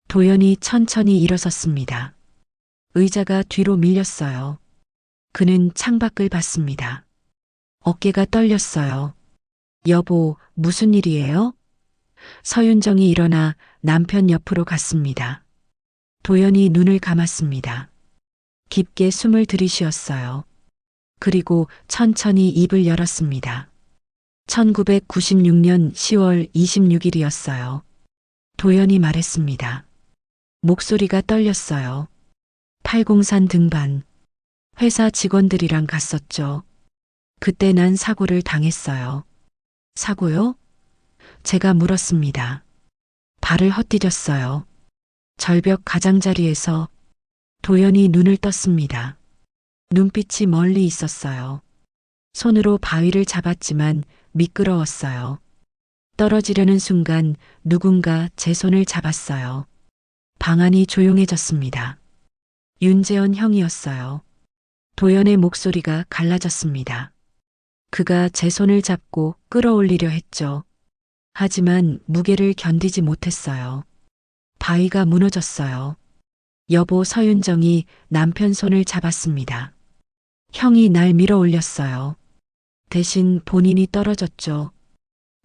도연이 천천히 일어섰습니다. 의자가 뒤로 밀렸어요. 그는 창밖을 봤습니다. 어깨가 떨렸어요. 여보, 무슨 일이에요? 서윤정이 일어나 남편 옆으로 갔습니다. 도연이 눈을 감았습니다. 깊게 숨을 들이쉬었어요. 그리고 천천히 입을 열었습니다. 1996년 10월 26일이었어요. 도연이 말했습니다. 목소리가 떨렸어요. 팔공산 등반. 회사 직원들이랑 갔었죠. 그때 난 사고를 당했어요. 사고요? 제가 물었습니다. 발을 헛디뎠어요. 절벽 가장자리에서. 도연이 눈을 떴습니다. 눈빛이 멀리 있었어요. 손으로 바위를 잡았지만 미끄러웠어요. 떨어지려는 순간 누군가 제 손을 잡았어요. 방 안이 조용해졌습니다. 윤재헌 형이었어요. 도연의 목소리가 갈라졌습니다. 그가 제 손을 잡고 끌어올리려 했죠. 하지만 무게를 견디지 못했어요. 바위가 무너졌어요. 여보 서윤정이 남편 손을 잡았습니다. 형이 날 밀어 올렸어요. 대신 본인이 떨어졌죠.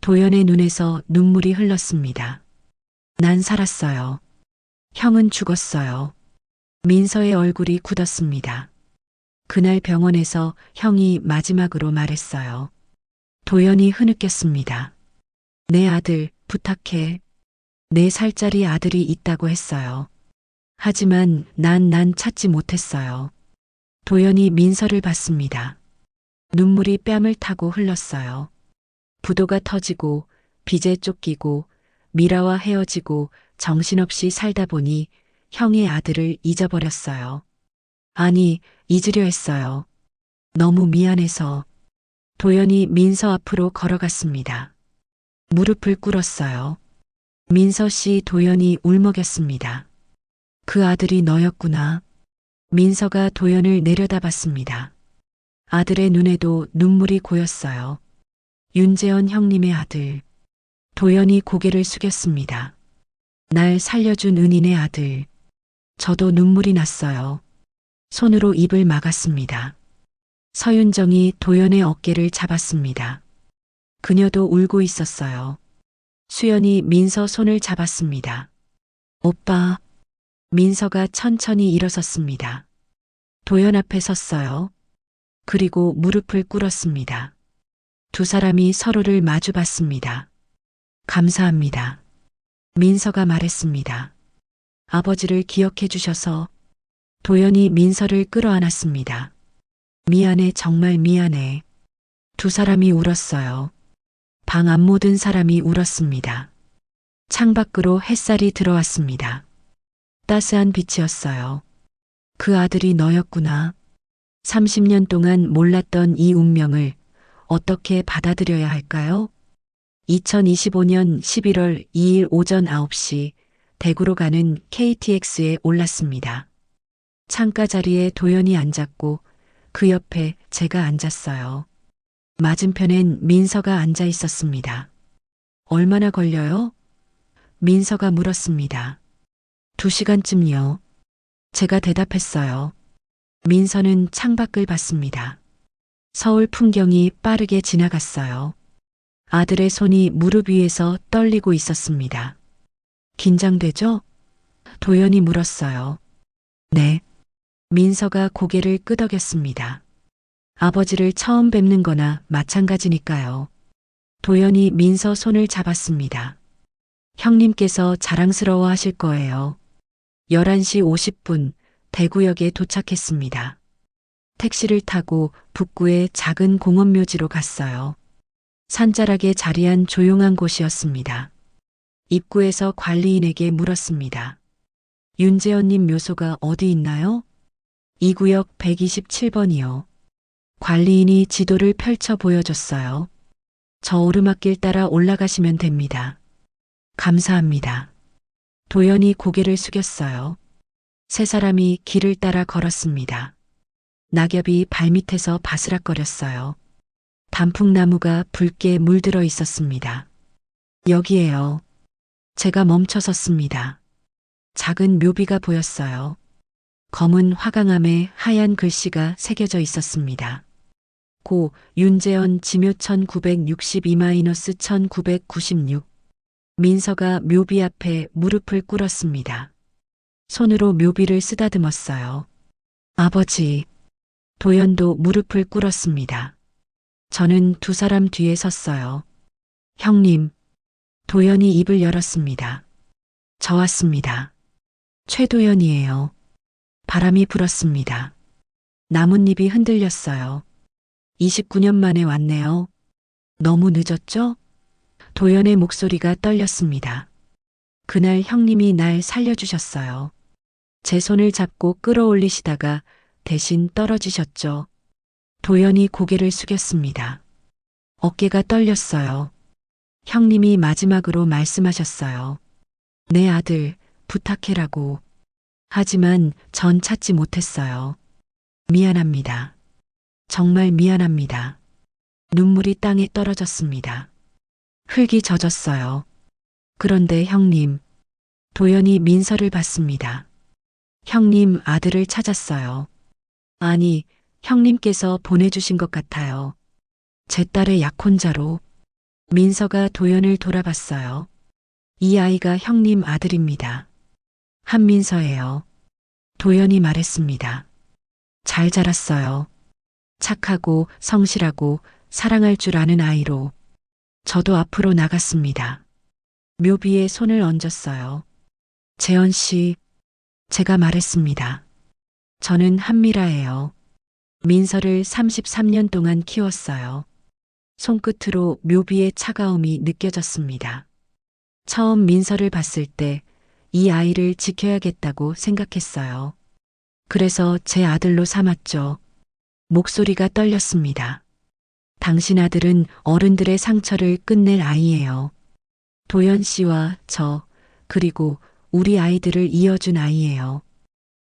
도연의 눈에서 눈물이 흘렀습니다. 난 살았어요. 형은 죽었어요. 민서의 얼굴이 굳었습니다. 그날 병원에서 형이 마지막으로 말했어요. 도연이 흐느꼈습니다. 내 아들, 부탁해. 4살짜리 아들이 있다고 했어요. 하지만 난 찾지 못했어요. 도연이 민서를 봤습니다. 눈물이 뺨을 타고 흘렀어요. 부도가 터지고 빚에 쫓기고 미라와 헤어지고 정신없이 살다 보니 형의 아들을 잊어버렸어요. 아니, 잊으려 했어요. 너무 미안해서. 도연이 민서 앞으로 걸어갔습니다. 무릎을 꿇었어요. 민서 씨 도연이 울먹였습니다. 그 아들이 너였구나. 민서가 도연을 내려다봤습니다. 아들의 눈에도 눈물이 고였어요. 윤재헌 형님의 아들. 도연이 고개를 숙였습니다. 날 살려준 은인의 아들. 저도 눈물이 났어요. 손으로 입을 막았습니다. 서윤정이 도연의 어깨를 잡았습니다. 그녀도 울고 있었어요. 수연이 민서 손을 잡았습니다. 오빠. 민서가 천천히 일어섰습니다. 도연 앞에 섰어요. 그리고 무릎을 꿇었습니다. 두 사람이 서로를 마주 봤습니다. 감사합니다. 민서가 말했습니다. 아버지를 기억해 주셔서. 도연이 민서를 끌어안았습니다. 미안해, 정말 미안해. 두 사람이 울었어요. 방 안 모든 사람이 울었습니다. 창밖으로 햇살이 들어왔습니다. 따스한 빛이었어요. 그 아들이 너였구나. 30년 동안 몰랐던 이 운명을 어떻게 받아들여야 할까요? 2025년 11월 2일 오전 9시 대구로 가는 KTX에 올랐습니다. 창가 자리에 도연이 앉았고 그 옆에 제가 앉았어요. 맞은편엔 민서가 앉아 있었습니다. 얼마나 걸려요? 민서가 물었습니다. 2시간쯤요. 제가 대답했어요. 민서는 창밖을 봤습니다. 서울 풍경이 빠르게 지나갔어요. 아들의 손이 무릎 위에서 떨리고 있었습니다. 긴장되죠? 도연이 물었어요. 네. 민서가 고개를 끄덕였습니다. 아버지를 처음 뵙는 거나 마찬가지니까요. 도연이 민서 손을 잡았습니다. 형님께서 자랑스러워 하실 거예요. 11시 50분 대구역에 도착했습니다. 택시를 타고 북구의 작은 공원묘지로 갔어요. 산자락에 자리한 조용한 곳이었습니다. 입구에서 관리인에게 물었습니다. 윤재현님 묘소가 어디 있나요? 이 구역 127번이요. 관리인이 지도를 펼쳐 보여줬어요. 저 오르막길 따라 올라가시면 됩니다. 감사합니다. 도연이 고개를 숙였어요. 세 사람이 길을 따라 걸었습니다. 낙엽이 발밑에서 바스락거렸어요. 단풍나무가 붉게 물들어 있었습니다. 여기에요. 제가 멈춰 섰습니다. 작은 묘비가 보였어요. 검은 화강암에 하얀 글씨가 새겨져 있었습니다. 고 윤재현 지묘 1962-1996. 민서가 묘비 앞에 무릎을 꿇었습니다. 손으로 묘비를 쓰다듬었어요. 아버지. 도연도 무릎을 꿇었습니다. 저는 두 사람 뒤에 섰어요. 형님. 도연이 입을 열었습니다. 저 왔습니다. 최도연이에요. 바람이 불었습니다. 나뭇잎이 흔들렸어요. 29년 만에 왔네요. 너무 늦었죠? 도연의 목소리가 떨렸습니다. 그날 형님이 날 살려주셨어요. 제 손을 잡고 끌어올리시다가 대신 떨어지셨죠. 도연이 고개를 숙였습니다. 어깨가 떨렸어요. 형님이 마지막으로 말씀하셨어요. 내 아들 부탁해라고. 하지만 전 찾지 못했어요. 미안합니다. 정말 미안합니다. 눈물이 땅에 떨어졌습니다. 흙이 젖었어요. 그런데 형님, 도연이 민서를 봤습니다. 형님 아들을 찾았어요. 아니, 형님께서 보내주신 것 같아요. 제 딸의 약혼자로. 민서가 도연을 돌아봤어요. 이 아이가 형님 아들입니다. 한민서예요. 도연이 말했습니다. 잘 자랐어요. 착하고 성실하고 사랑할 줄 아는 아이로. 저도 앞으로 나갔습니다. 묘비에 손을 얹었어요. 재현 씨, 제가 말했습니다. 저는 한미라예요. 민서를 33년 동안 키웠어요. 손끝으로 묘비의 차가움이 느껴졌습니다. 처음 민서를 봤을 때 이 아이를 지켜야겠다고 생각했어요. 그래서 제 아들로 삼았죠. 목소리가 떨렸습니다. 당신 아들은 어른들의 상처를 끝낼 아이예요. 도연 씨와 저, 그리고 우리 아이들을 이어준 아이예요.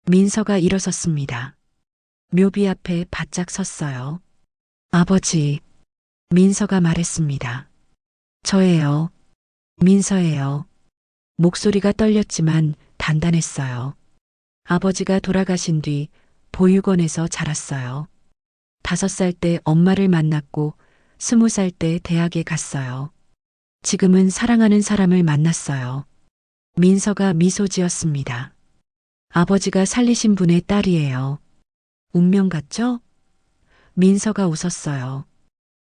민서가 일어섰습니다. 묘비 앞에 바짝 섰어요. 아버지, 민서가 말했습니다. 저예요. 민서예요. 목소리가 떨렸지만 단단했어요. 아버지가 돌아가신 뒤 보육원에서 자랐어요. 5살 때 엄마를 만났고 20살 때 대학에 갔어요. 지금은 사랑하는 사람을 만났어요. 민서가 미소 지었습니다. 아버지가 살리신 분의 딸이에요. 운명 같죠? 민서가 웃었어요.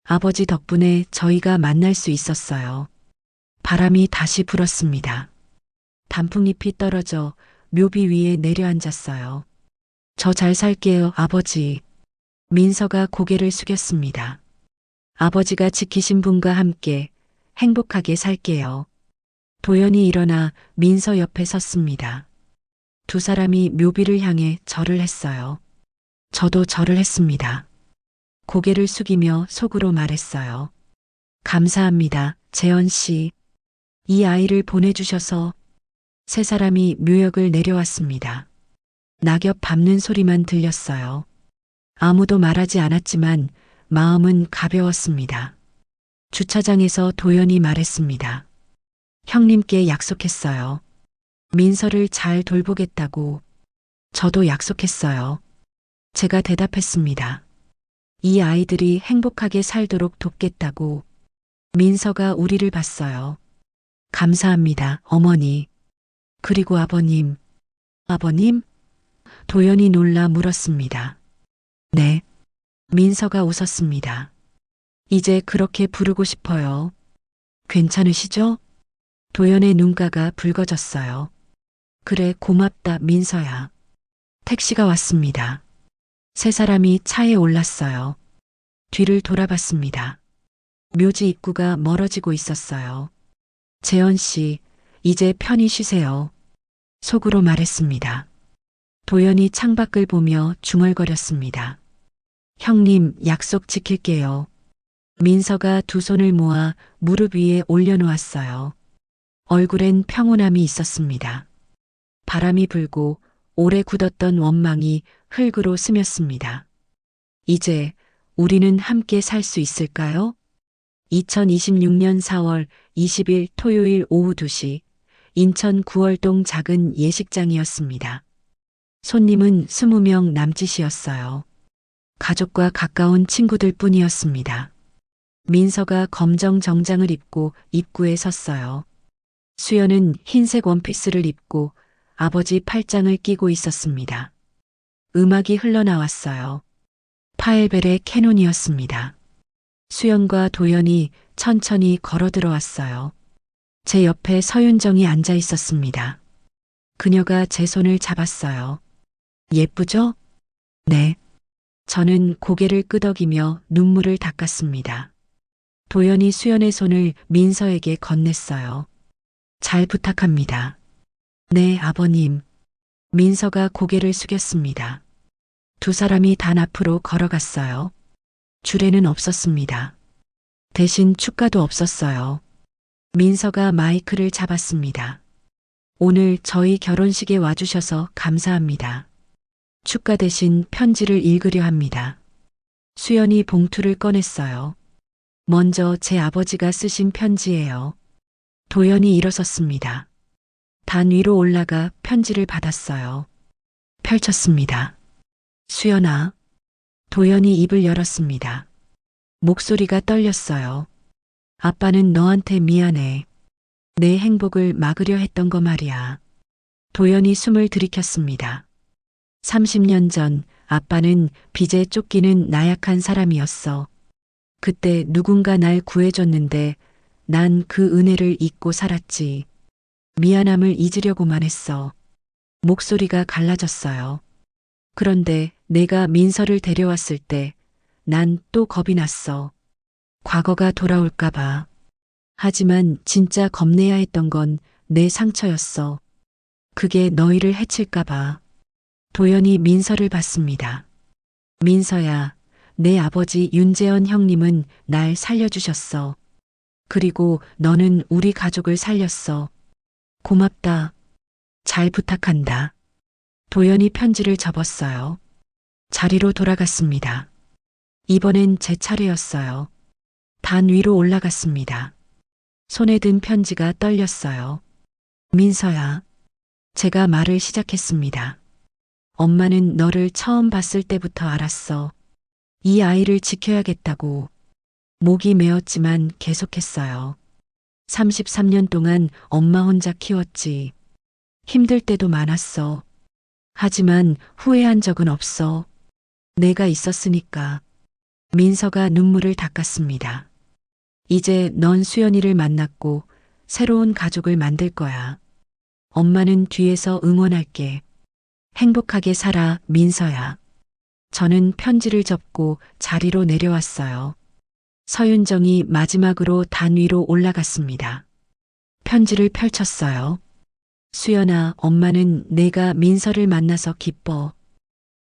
아버지 덕분에 저희가 만날 수 있었어요. 바람이 다시 불었습니다. 단풍잎이 떨어져 묘비 위에 내려앉았어요. 저 잘 살게요, 아버지. 민서가 고개를 숙였습니다. 아버지가 지키신 분과 함께 행복하게 살게요. 도연이 일어나 민서 옆에 섰습니다. 두 사람이 묘비를 향해 절을 했어요. 저도 절을 했습니다. 고개를 숙이며 속으로 말했어요. 감사합니다, 재현 씨. 이 아이를 보내주셔서 세 사람이 묘역을 내려왔습니다. 낙엽 밟는 소리만 들렸어요. 아무도 말하지 않았지만 마음은 가벼웠습니다. 주차장에서 도연이 말했습니다. 형님께 약속했어요. 민서를 잘 돌보겠다고. 저도 약속했어요. 제가 대답했습니다. 이 아이들이 행복하게 살도록 돕겠다고. 민서가 우리를 봤어요. 감사합니다, 어머니. 그리고 아버님. 아버님? 도연이 놀라 물었습니다. 네. 민서가 웃었습니다. 이제 그렇게 부르고 싶어요. 괜찮으시죠? 도연의 눈가가 붉어졌어요. 그래, 고맙다, 민서야. 택시가 왔습니다. 세 사람이 차에 올랐어요. 뒤를 돌아봤습니다. 묘지 입구가 멀어지고 있었어요. 재현 씨, 이제 편히 쉬세요. 속으로 말했습니다. 도연이 창밖을 보며 중얼거렸습니다. 형님, 약속 지킬게요. 민서가 두 손을 모아 무릎 위에 올려놓았어요. 얼굴엔 평온함이 있었습니다. 바람이 불고 오래 굳었던 원망이 흙으로 스며습니다. 이제 우리는 함께 살 수 있을까요? 2026년 4월 20일 토요일 오후 2시 인천 구월동 작은 예식장이었습니다. 손님은 20명 남짓이었어요. 가족과 가까운 친구들 뿐이었습니다. 민서가 검정 정장을 입고 입구에 섰어요. 수연은 흰색 원피스를 입고 아버지 팔짱을 끼고 있었습니다. 음악이 흘러나왔어요. 파엘벨의 캐논이었습니다. 수연과 도연이 천천히 걸어 들어왔어요. 제 옆에 서윤정이 앉아 있었습니다. 그녀가 제 손을 잡았어요. 예쁘죠? 네. 저는 고개를 끄덕이며 눈물을 닦았습니다. 도연이 수연의 손을 민서에게 건넸어요. 잘 부탁합니다. 네, 아버님. 민서가 고개를 숙였습니다. 두 사람이 단 앞으로 걸어갔어요. 주례는 없었습니다. 대신 축가도 없었어요. 민서가 마이크를 잡았습니다. 오늘 저희 결혼식에 와주셔서 감사합니다. 축가 대신 편지를 읽으려 합니다. 수연이 봉투를 꺼냈어요. 먼저 제 아버지가 쓰신 편지예요. 도연이 일어섰습니다. 단 위로 올라가 편지를 받았어요. 펼쳤습니다. 수연아. 도연이 입을 열었습니다. 목소리가 떨렸어요. 아빠는 너한테 미안해. 내 행복을 막으려 했던 거 말이야. 도연이 숨을 들이켰습니다. 30년 전 아빠는 빚에 쫓기는 나약한 사람이었어. 그때 누군가 날 구해줬는데 난 그 은혜를 잊고 살았지. 미안함을 잊으려고만 했어. 목소리가 갈라졌어요. 그런데 내가 민서를 데려왔을 때 난 또 겁이 났어. 과거가 돌아올까봐. 하지만 진짜 겁내야 했던 건 내 상처였어. 그게 너희를 해칠까봐. 도연이 민서를 봤습니다. 민서야, 내 아버지 윤재현 형님은 날 살려주셨어. 그리고 너는 우리 가족을 살렸어. 고맙다. 잘 부탁한다. 도연이 편지를 접었어요. 자리로 돌아갔습니다. 이번엔 제 차례였어요. 단 위로 올라갔습니다. 손에 든 편지가 떨렸어요. 민서야. 제가 말을 시작했습니다. 엄마는 너를 처음 봤을 때부터 알았어. 이 아이를 지켜야겠다고. 목이 메었지만 계속했어요. 33년 동안 엄마 혼자 키웠지. 힘들 때도 많았어. 하지만 후회한 적은 없어. 내가 있었으니까. 민서가 눈물을 닦았습니다. 이제 넌 수연이를 만났고 새로운 가족을 만들 거야. 엄마는 뒤에서 응원할게. 행복하게 살아, 민서야. 저는 편지를 접고 자리로 내려왔어요. 서윤정이 마지막으로 단 위로 올라갔습니다. 편지를 펼쳤어요. 수연아, 엄마는 내가 민서를 만나서 기뻐.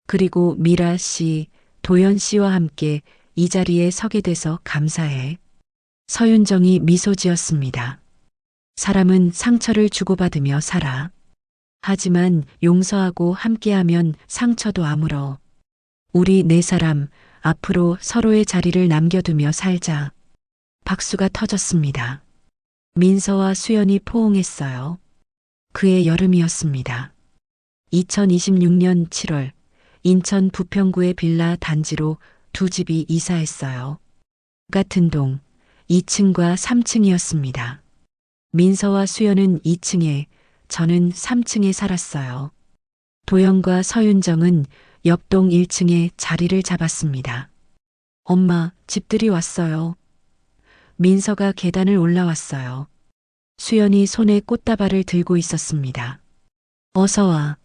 그리고 미라 씨, 도연 씨와 함께 이 자리에 서게 돼서 감사해. 서윤정이 미소 지었습니다. 사람은 상처를 주고받으며 살아. 하지만 용서하고 함께하면 상처도 아물어. 우리 네 사람 앞으로 서로의 자리를 남겨두며 살자. 박수가 터졌습니다. 민서와 수연이 포옹했어요. 그의 여름이었습니다. 2026년 7월 인천 부평구의 빌라 단지로 두 집이 이사했어요. 같은 동 2층과 3층이었습니다. 민서와 수연은 2층에, 저는 3층에 살았어요. 도영과 서윤정은 옆동 1층에 자리를 잡았습니다. 엄마, 집들이 왔어요. 민서가 계단을 올라왔어요. 수연이 손에 꽃다발을 들고 있었습니다. 어서 와.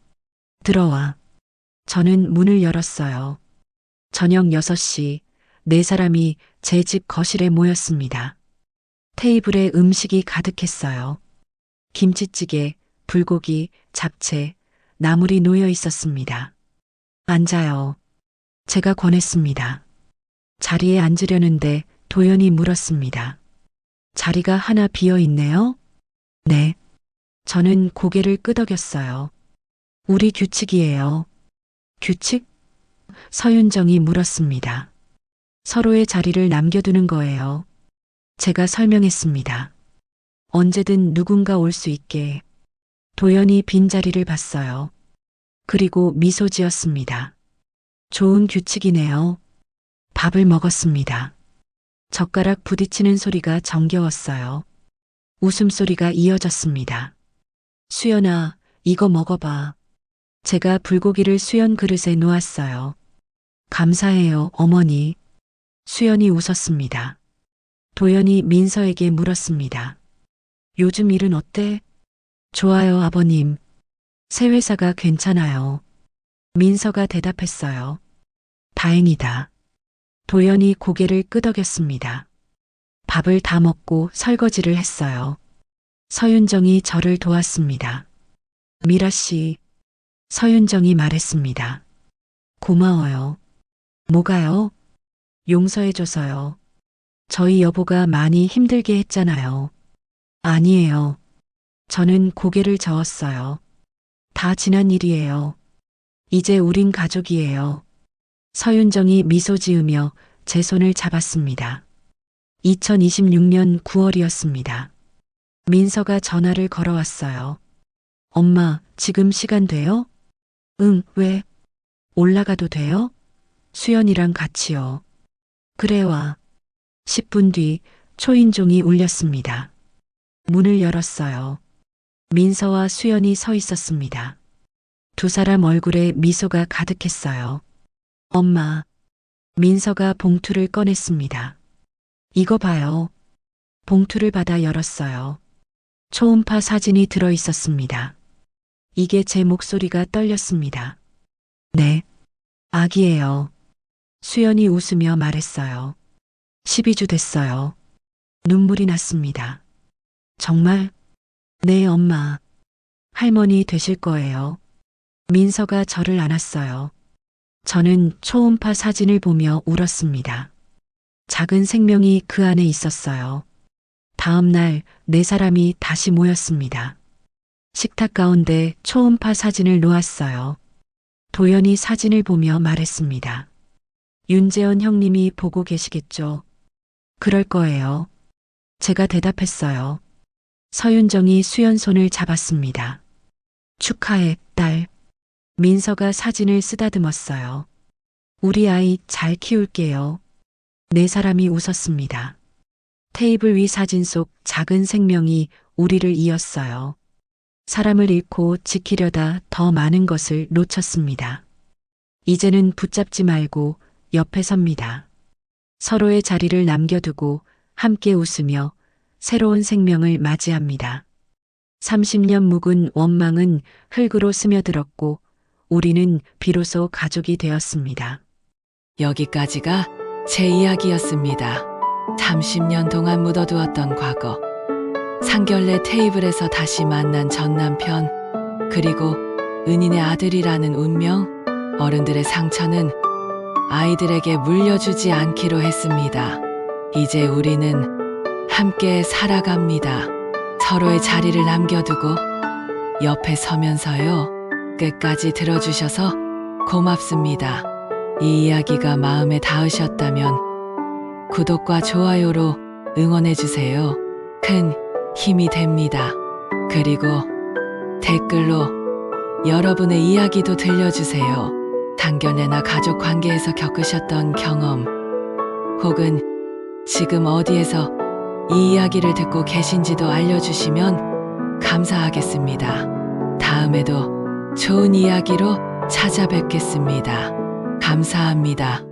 들어와. 저는 문을 열었어요. 저녁 6시, 네 사람이 제 집 거실에 모였습니다. 테이블에 음식이 가득했어요. 김치찌개, 불고기, 잡채, 나물이 놓여 있었습니다. 앉아요. 제가 권했습니다. 자리에 앉으려는데 도연이 물었습니다. 자리가 하나 비어 있네요? 네. 저는 고개를 끄덕였어요. 우리 규칙이에요. 규칙? 서윤정이 물었습니다. 서로의 자리를 남겨두는 거예요. 제가 설명했습니다. 언제든 누군가 올 수 있게. 도연이 빈자리를 봤어요. 그리고 미소 지었습니다. 좋은 규칙이네요. 밥을 먹었습니다. 젓가락 부딪히는 소리가 정겨웠어요. 웃음소리가 이어졌습니다. 수연아, 이거 먹어봐. 제가 불고기를 수연 그릇에 놓았어요. 감사해요, 어머니. 수연이 웃었습니다. 도연이 민서에게 물었습니다. 요즘 일은 어때? 좋아요, 아버님. 새 회사가 괜찮아요. 민서가 대답했어요. 다행이다. 도연이 고개를 끄덕였습니다. 밥을 다 먹고 설거지를 했어요. 서윤정이 저를 도왔습니다. 미라 씨, 서윤정이 말했습니다. 고마워요. 뭐가요? 용서해줘서요. 저희 여보가 많이 힘들게 했잖아요. 아니에요. 저는 고개를 저었어요. 다 지난 일이에요. 이제 우린 가족이에요. 서윤정이 미소 지으며 제 손을 잡았습니다. 2026년 9월이었습니다. 민서가 전화를 걸어왔어요. 엄마, 지금 시간 돼요? 응, 왜? 올라가도 돼요? 수연이랑 같이요. 그래 와. 10분 뒤 초인종이 울렸습니다. 문을 열었어요. 민서와 수연이 서 있었습니다. 두 사람 얼굴에 미소가 가득했어요. 엄마. 민서가 봉투를 꺼냈습니다. 이거 봐요. 봉투를 받아 열었어요. 초음파 사진이 들어 있었습니다. 이게 제 목소리가 떨렸습니다. 네. 아기예요. 수연이 웃으며 말했어요. 12주 됐어요. 눈물이 났습니다. 정말? 네, 엄마. 할머니 되실 거예요. 민서가 저를 안았어요. 저는 초음파 사진을 보며 울었습니다. 작은 생명이 그 안에 있었어요. 다음 날 네 사람이 다시 모였습니다. 식탁 가운데 초음파 사진을 놓았어요. 도연이 사진을 보며 말했습니다. 윤재원 형님이 보고 계시겠죠? 그럴 거예요. 제가 대답했어요. 서윤정이 수연 손을 잡았습니다. 축하해, 딸. 민서가 사진을 쓰다듬었어요. 우리 아이 잘 키울게요. 네 사람이 웃었습니다. 테이블 위 사진 속 작은 생명이 우리를 이었어요. 사람을 잃고 지키려다 더 많은 것을 놓쳤습니다. 이제는 붙잡지 말고 옆에 섭니다. 서로의 자리를 남겨두고 함께 웃으며 새로운 생명을 맞이합니다. 30년 묵은 원망은 흙으로 스며들었고 우리는 비로소 가족이 되었습니다. 여기까지가 제 이야기였습니다. 30년 동안 묻어두었던 과거, 상견례 테이블에서 다시 만난 전 남편, 그리고 은인의 아들이라는 운명, 어른들의 상처는 아이들에게 물려주지 않기로 했습니다. 이제 우리는 함께 살아갑니다. 서로의 자리를 남겨두고 옆에 서면서요. 끝까지 들어주셔서 고맙습니다. 이 이야기가 마음에 닿으셨다면 구독과 좋아요로 응원해주세요. 큰 힘이 됩니다. 그리고 댓글로 여러분의 이야기도 들려주세요. 단견애나 가족 관계에서 겪으셨던 경험, 혹은 지금 어디에서 이 이야기를 듣고 계신지도 알려주시면 감사하겠습니다. 다음에도 좋은 이야기로 찾아뵙겠습니다. 감사합니다.